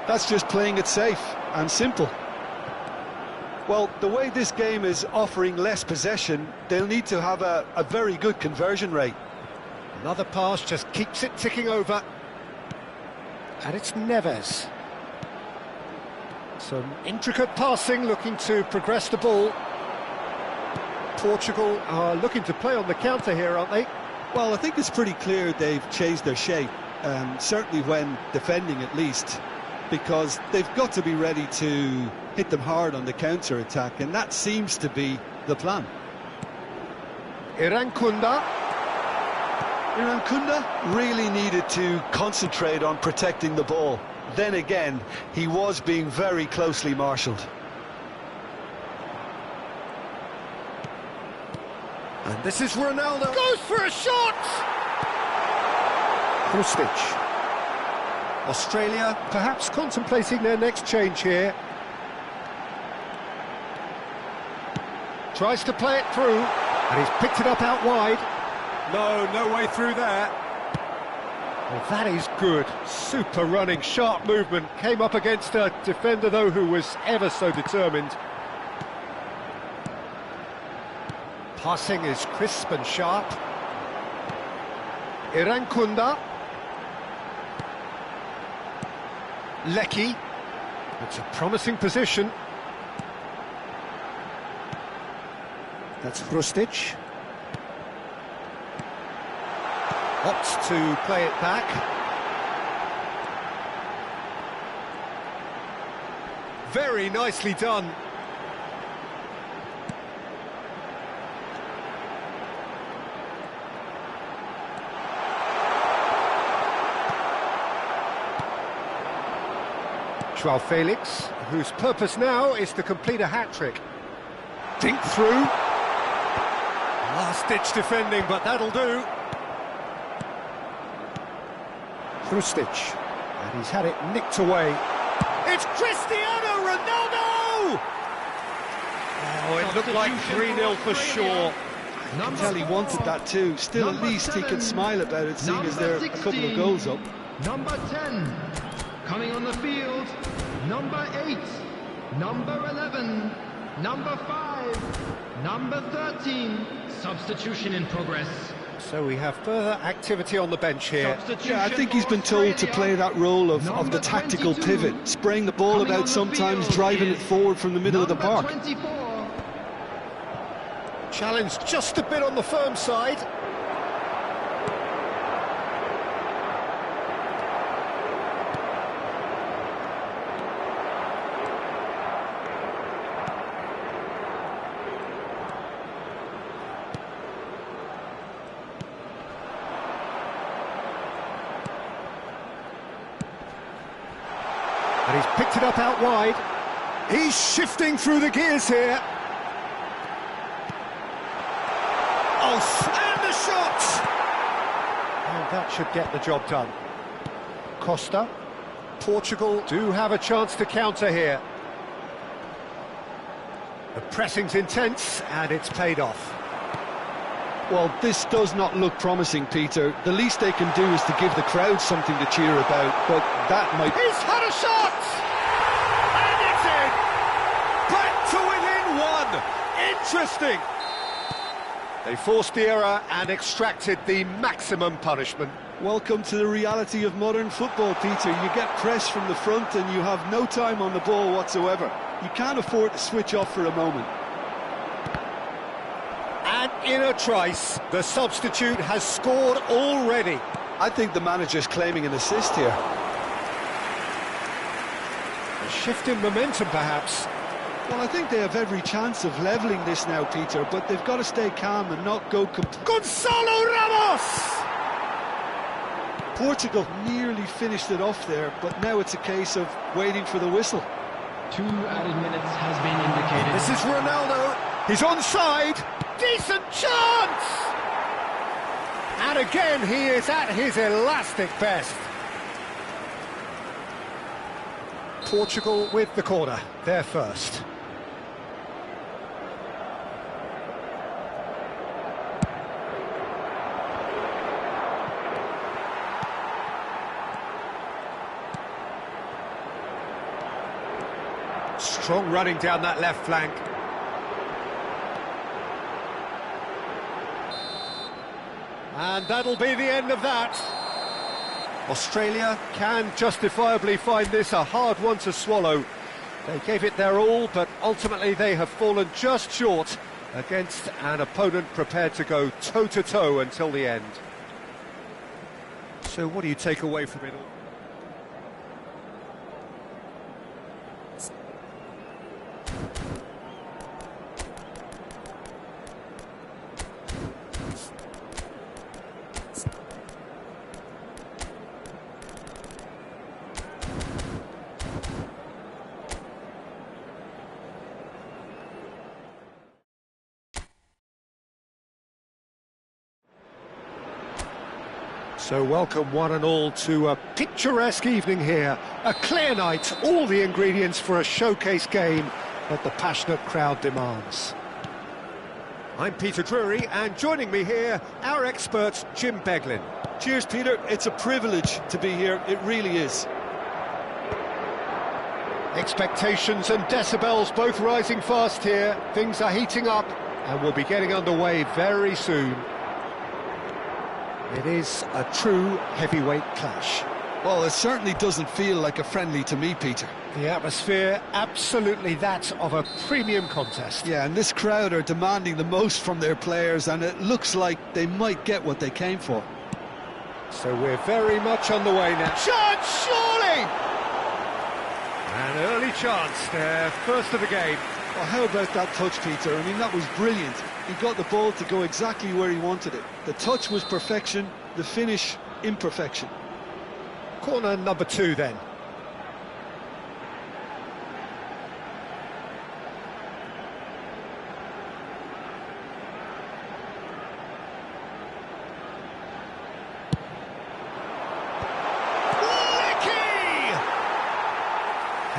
That's just playing it safe and simple. Well, the way this game is offering less possession, they'll need to have a very good conversion rate. Another pass just keeps it ticking over. And it's Neves. Some intricate passing, looking to progress the ball. Portugal are looking to play on the counter here, aren't they? Well, I think it's pretty clear they've changed their shape, certainly when defending at least, because they've got to be ready to hit them hard on the counter-attack, and that seems to be the plan. Irankunda really needed to concentrate on protecting the ball. Then again, he was being very closely marshalled. And this is Ronaldo. Goes for a shot! Krustic. Australia perhaps contemplating their next change here. Tries to play it through, and he's picked it up out wide. No way through there. Well, that is good. Super running, sharp movement. Came up against a defender, though, who was ever so determined. Passing is crisp and sharp. Irankunda. Lecky. It's a promising position. That's Krustic. Opts to play it back. Very nicely done. Joao Felix, whose purpose now is to complete a hat-trick. Dink through. Last-ditch defending, but that'll do. Through Stitch. And he's had it nicked away. It's Cristiano Ronaldo! Oh, it looked like 3-0 for sure. I can tell he wanted that too. Still, at least he can smile about it, seeing as there are a couple of goals up. Number 10, coming on the field, number 8, number 11, number 5, number 13. Substitution in progress. So we have further activity on the bench here. Yeah, I think he's been told to play that role of the tactical pivot, spraying the ball about sometimes, driving it forward from the middle of the park. 24. Challenge just a bit on the firm side. And he's picked it up out wide. He's shifting through the gears here. Oh, and the shot! And that should get the job done. Costa. Portugal do have a chance to counter here. The pressing's intense, and it's paid off. Well, this does not look promising, Peter. The least they can do is to give the crowd something to cheer about, but that might... He's had a shot! And it's in! Back to within one! Interesting! They forced the error and extracted the maximum punishment. Welcome to the reality of modern football, Peter. You get press from the front and you have no time on the ball whatsoever. You can't afford to switch off for a moment. And in a trice, the substitute has scored already. I think the manager's claiming an assist here. A shift in momentum, perhaps. Well, I think they have every chance of levelling this now, Peter, but they've got to stay calm and not go... Gonzalo Ramos! Portugal nearly finished it off there, but now it's a case of waiting for the whistle. 2 added minutes has been indicated. This is Ronaldo. He's onside. Decent chance! And again, he is at his elastic best. Portugal with the corner. They're first. Strong running down that left flank. And that'll be the end of that. Australia can justifiably find this a hard one to swallow. They gave it their all, but ultimately they have fallen just short against an opponent prepared to go toe-to-toe until the end. So what do you take away from it all? So welcome one and all to a picturesque evening here. A clear night, all the ingredients for a showcase game that the passionate crowd demands. I'm Peter Drury, and joining me here, our expert Jim Beglin. Cheers, Peter. It's a privilege to be here. It really is. Expectations and decibels both rising fast here. Things are heating up, and we'll be getting underway very soon. It is a true heavyweight clash. Well, it certainly doesn't feel like a friendly to me, Peter. The atmosphere, absolutely that of a premium contest. Yeah, and this crowd are demanding the most from their players, and it looks like they might get what they came for. So we're very much on the way now. Chance, surely! An early chance, their first of the game. Well, how about that touch, Peter? I mean, that was brilliant. He got the ball to go exactly where he wanted it. The touch was perfection, the finish, imperfection. Corner number 2 then.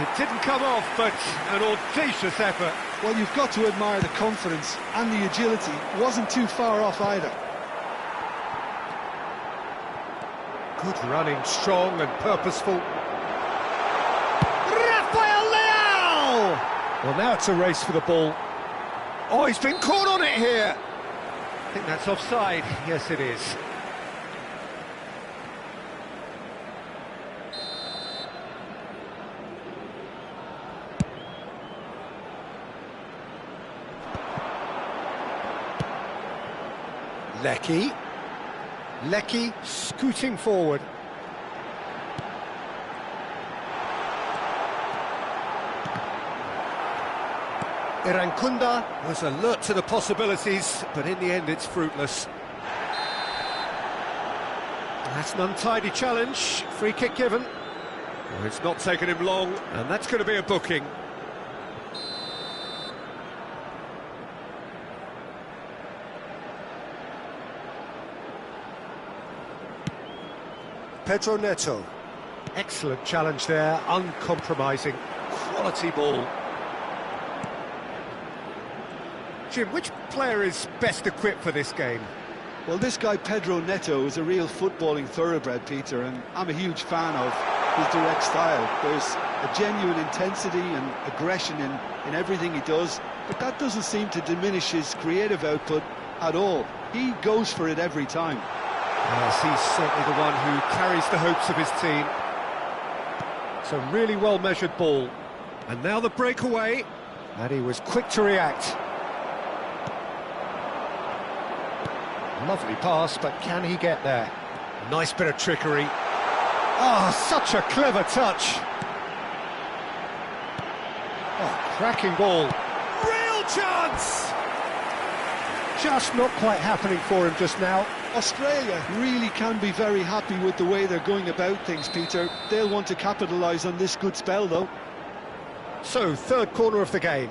It didn't come off, but an audacious effort. Well, you've got to admire the confidence and the agility. Wasn't too far off either. Good running, strong and purposeful. Rafael Leao! Well, now it's a race for the ball. Oh, he's been caught on it here. I think that's offside. Yes, it is. Lecky scooting forward. Irankunda was alert to the possibilities, but in the end it's fruitless. That's an untidy challenge, free kick given. Well, it's not taken him long, and that's going to be a booking. Pedro Neto. Excellent challenge there, uncompromising, quality ball. Jim, which player is best equipped for this game? Well, this guy Pedro Neto is a real footballing thoroughbred, Peter, and I'm a huge fan of his direct style. There's a genuine intensity and aggression in everything he does, but that doesn't seem to diminish his creative output at all. He goes for it every time. Yes, he's certainly the one who carries the hopes of his team. It's a really well-measured ball. And now the breakaway, and he was quick to react. Lovely pass, but can he get there? Nice bit of trickery. Oh, such a clever touch. Oh, cracking ball. Real chance! Just not quite happening for him just now. Australia really can be very happy with the way they're going about things, Peter. They'll want to capitalise on this good spell, though. So, third corner of the game.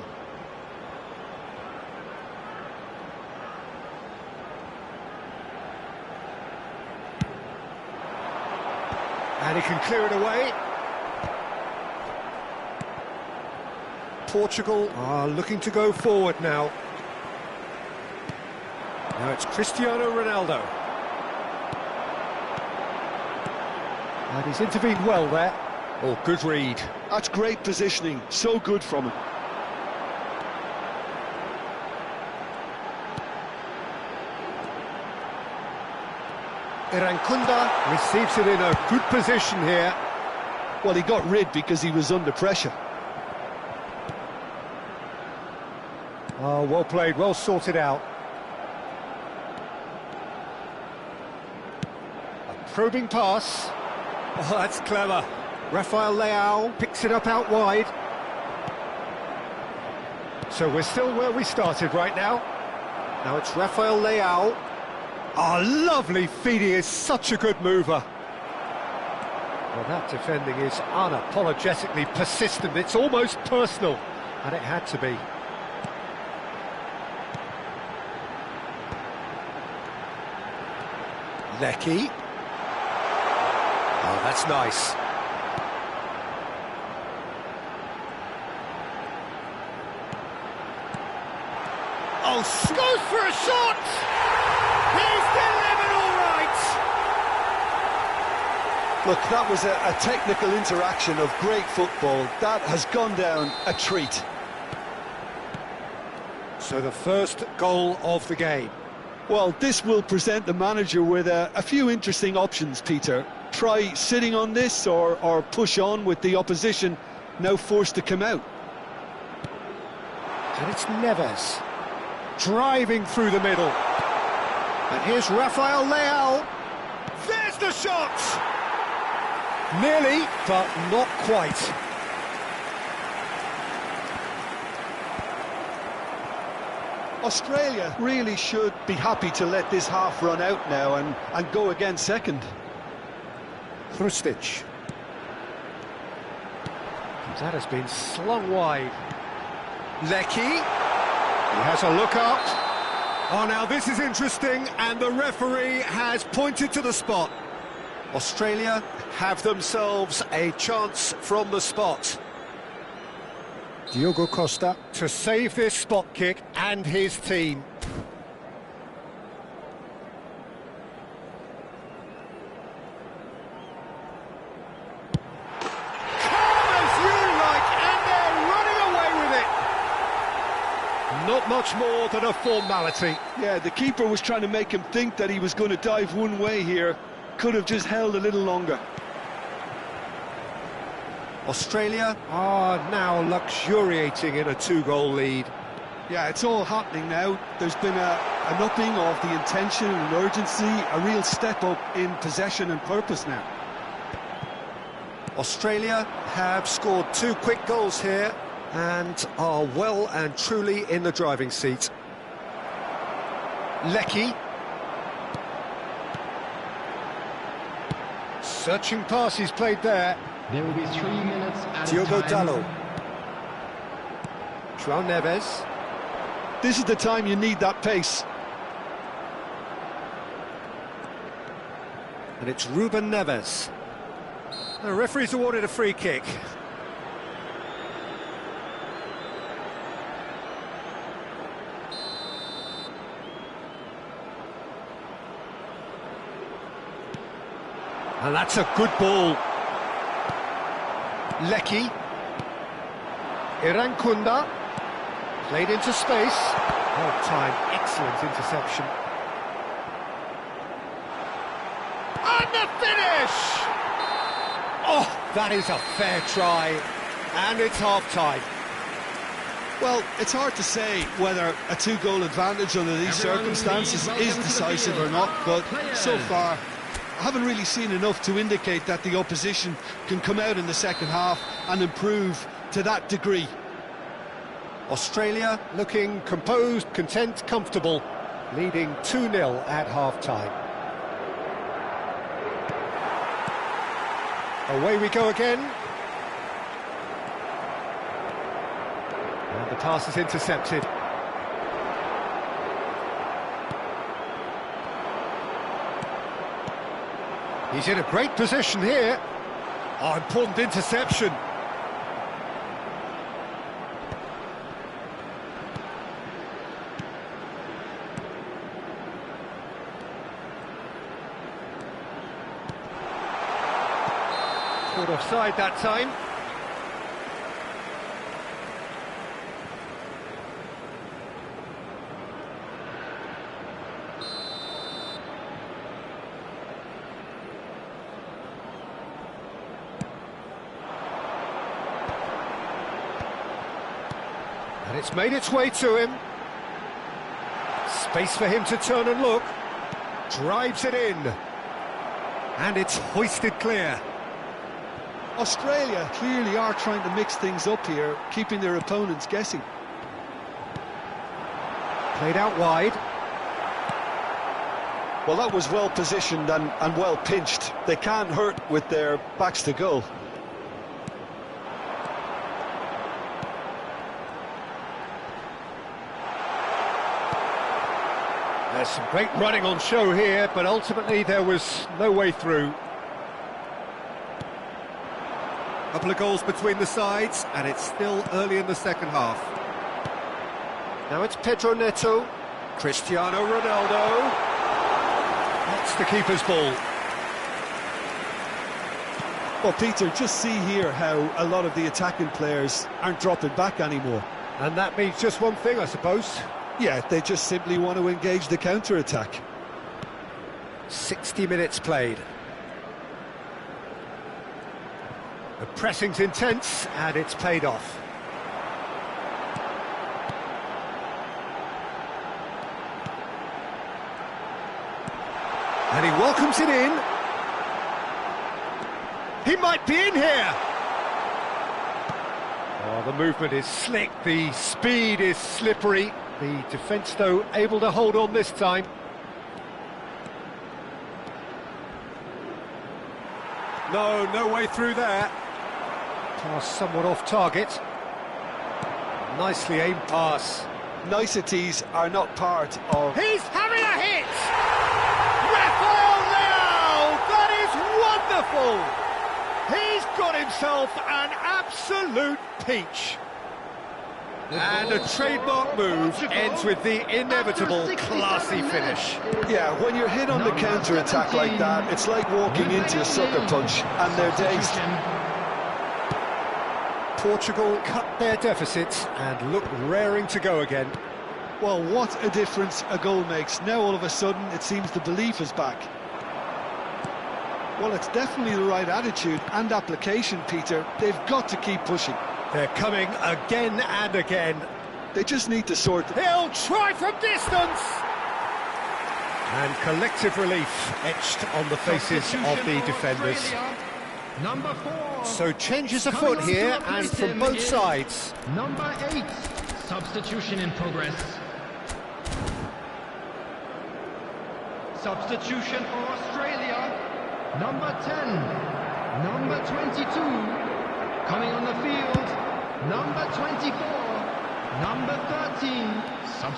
And he can clear it away. Portugal are looking to go forward now. Now it's Cristiano Ronaldo. And he's intervened well there. Oh, good read. That's great positioning, so good from him. Irankunda receives it in a good position here. Well, he got rid because he was under pressure. Oh, well played, well sorted out. A probing pass. Oh, that's clever. Rafael Leao picks it up out wide. So we're still where we started right now. Now it's Rafael Leao. Oh, lovely feed, he is such a good mover. Well, that defending is unapologetically persistent, it's almost personal, and it had to be. Lecky. Oh, that's nice. Oh, goes for a shot! He's delivered all right! Look, that was a technical interaction of great football. That has gone down a treat. So the first goal of the game. Well, this will present the manager with a few interesting options, Peter. Try sitting on this or push on with the opposition now forced to come out. And it's Neves driving through the middle. And here's Rafael Leao. There's the shot! Nearly, but not quite. Australia really should be happy to let this half run out now and go again second. Hrustic. That has been slung wide. Lecky. He has a look up. Oh, now this is interesting, and the referee has pointed to the spot. Australia have themselves a chance from the spot. Diogo Costa to save this spot kick and his team. Calm as you like, and they're running away with it. Not much more than a formality. Yeah, the keeper was trying to make him think that he was going to dive one way here. Could have just held a little longer. Australia are now luxuriating in a 2-goal lead. Yeah, it's all happening now. There's been an upping of the intention and urgency, a real step up in possession and purpose now. Australia have scored 2 quick goals here and are well and truly in the driving seat. Lecky. Searching passes played there. There will be 3 minutes at Diogo a time. Dalot. João Neves. This is the time you need that pace. And it's Ruben Neves. The referee's awarded a free kick. And that's a good ball. Lecky. Irankunda. Played into space. Well timed, excellent interception. And the finish! Oh, that is a fair try. And it's half-time. Well, it's hard to say whether a 2-goal advantage under these circumstances is decisive or not, but so far I haven't really seen enough to indicate that the opposition can come out in the second half and improve to that degree. Australia looking composed, content, comfortable, leading 2-0 at half-time. Away we go again. And the pass is intercepted. He's in a great position here. Oh, important interception. Caught offside that time. And it's made its way to him. Space for him to turn and look. Drives it in. And it's hoisted clear. Australia clearly are trying to mix things up here, keeping their opponents guessing. Played out wide. Well, that was well positioned and well pinched. They can't hurt with their backs to goal. There's some great running on show here, but ultimately there was no way through. Couple of goals between the sides, and it's still early in the second half. Now it's Pedro Neto, Cristiano Ronaldo. That's the keeper's ball. Well, Peter, just see here how a lot of the attacking players aren't dropping back anymore. And that means just one thing, I suppose. Yeah, they just simply want to engage the counter-attack. 60 minutes played. The pressing's intense, and it's paid off. And he welcomes it in. He might be in here. Oh, the movement is slick, the speed is slippery. The defence, though, able to hold on this time. No way through there. Pass somewhat off target. Nicely aimed pass. Niceties are not part of... He's having a hit! Rafael Leao! That is wonderful! He's got himself an absolute peach. And a trademark move ends with the inevitable classy finish. Yeah, when you're hit on the counter-attack like that, it's like walking into a sucker punch, and they're dazed. Portugal cut their deficits and look raring to go again. Well, what a difference a goal makes. Now all of a sudden it seems the belief is back. Well, it's definitely the right attitude and application, Peter. They've got to keep pushing. They're coming again and again. They just need to sort it. He'll try from distance! And collective relief etched on the faces of the defenders. Number 4. So changes afoot here, and from both sides. Number 8. Substitution in progress. Substitution for Australia. Number 10. Number 22. Coming on the field. Number 24. Number 13.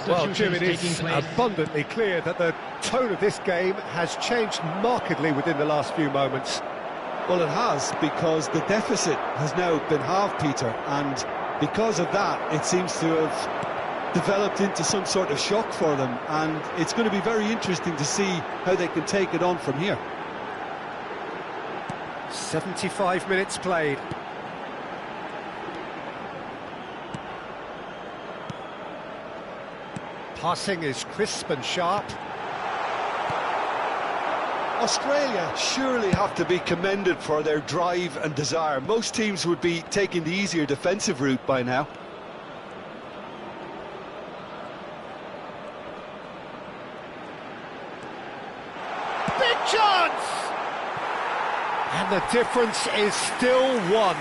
Well, Jim, Substitution it is is taking place. abundantly clear that the tone of this game has changed markedly within the last few moments. Well, it has, because the deficit has now been halved, Peter, and because of that, it seems to have developed into some sort of shock for them, and it's going to be very interesting to see how they can take it on from here. 75 minutes played. Passing is crisp and sharp. Australia surely have to be commended for their drive and desire. Most teams would be taking the easier defensive route by now. Big chance! And the difference is still one,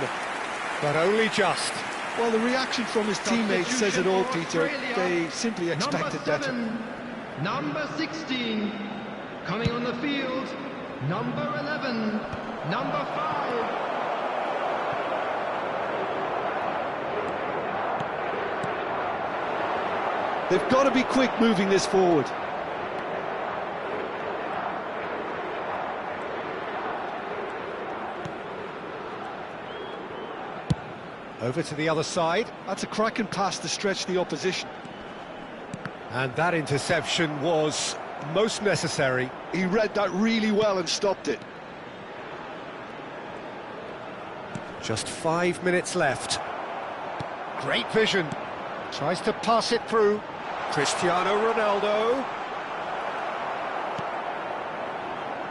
but only just. Well, the reaction from his teammates says it all, Peter. They simply expected better. Number 16. Coming on the field. Number 11. Number 5. They've got to be quick moving this forward. Over to the other side. That's a cracking pass to stretch the opposition. And that interception was most necessary. He read that really well and stopped it. Just 5 minutes left. Great vision. Tries to pass it through. Cristiano Ronaldo.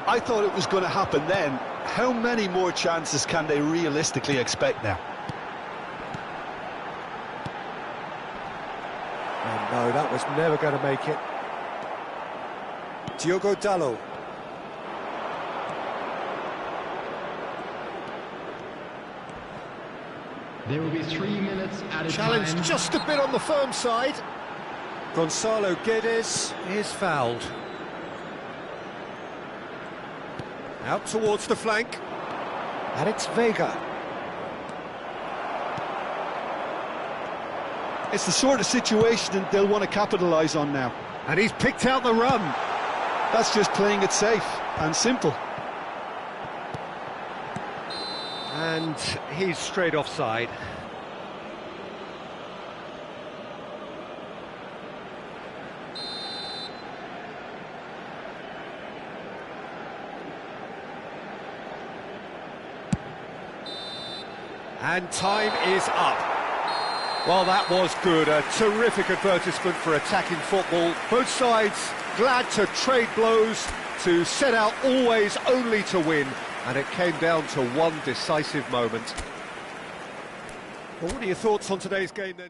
I thought it was going to happen then. How many more chances can they realistically expect now? And no, that was never going to make it. Diogo Dalot. There will be 3 minutes at a Challenge time. just a bit on the firm side. Gonzalo Guedes is fouled. Out towards the flank. And it's Vega. It's the sort of situation that they'll want to capitalise on now. And he's picked out the run. That's just playing it safe and simple. And he's straight offside. And time is up. Well, that was good. A terrific advertisement for attacking football. Both sides glad to trade blows, to set out always only to win. And it came down to one decisive moment. Well, what are your thoughts on today's game then?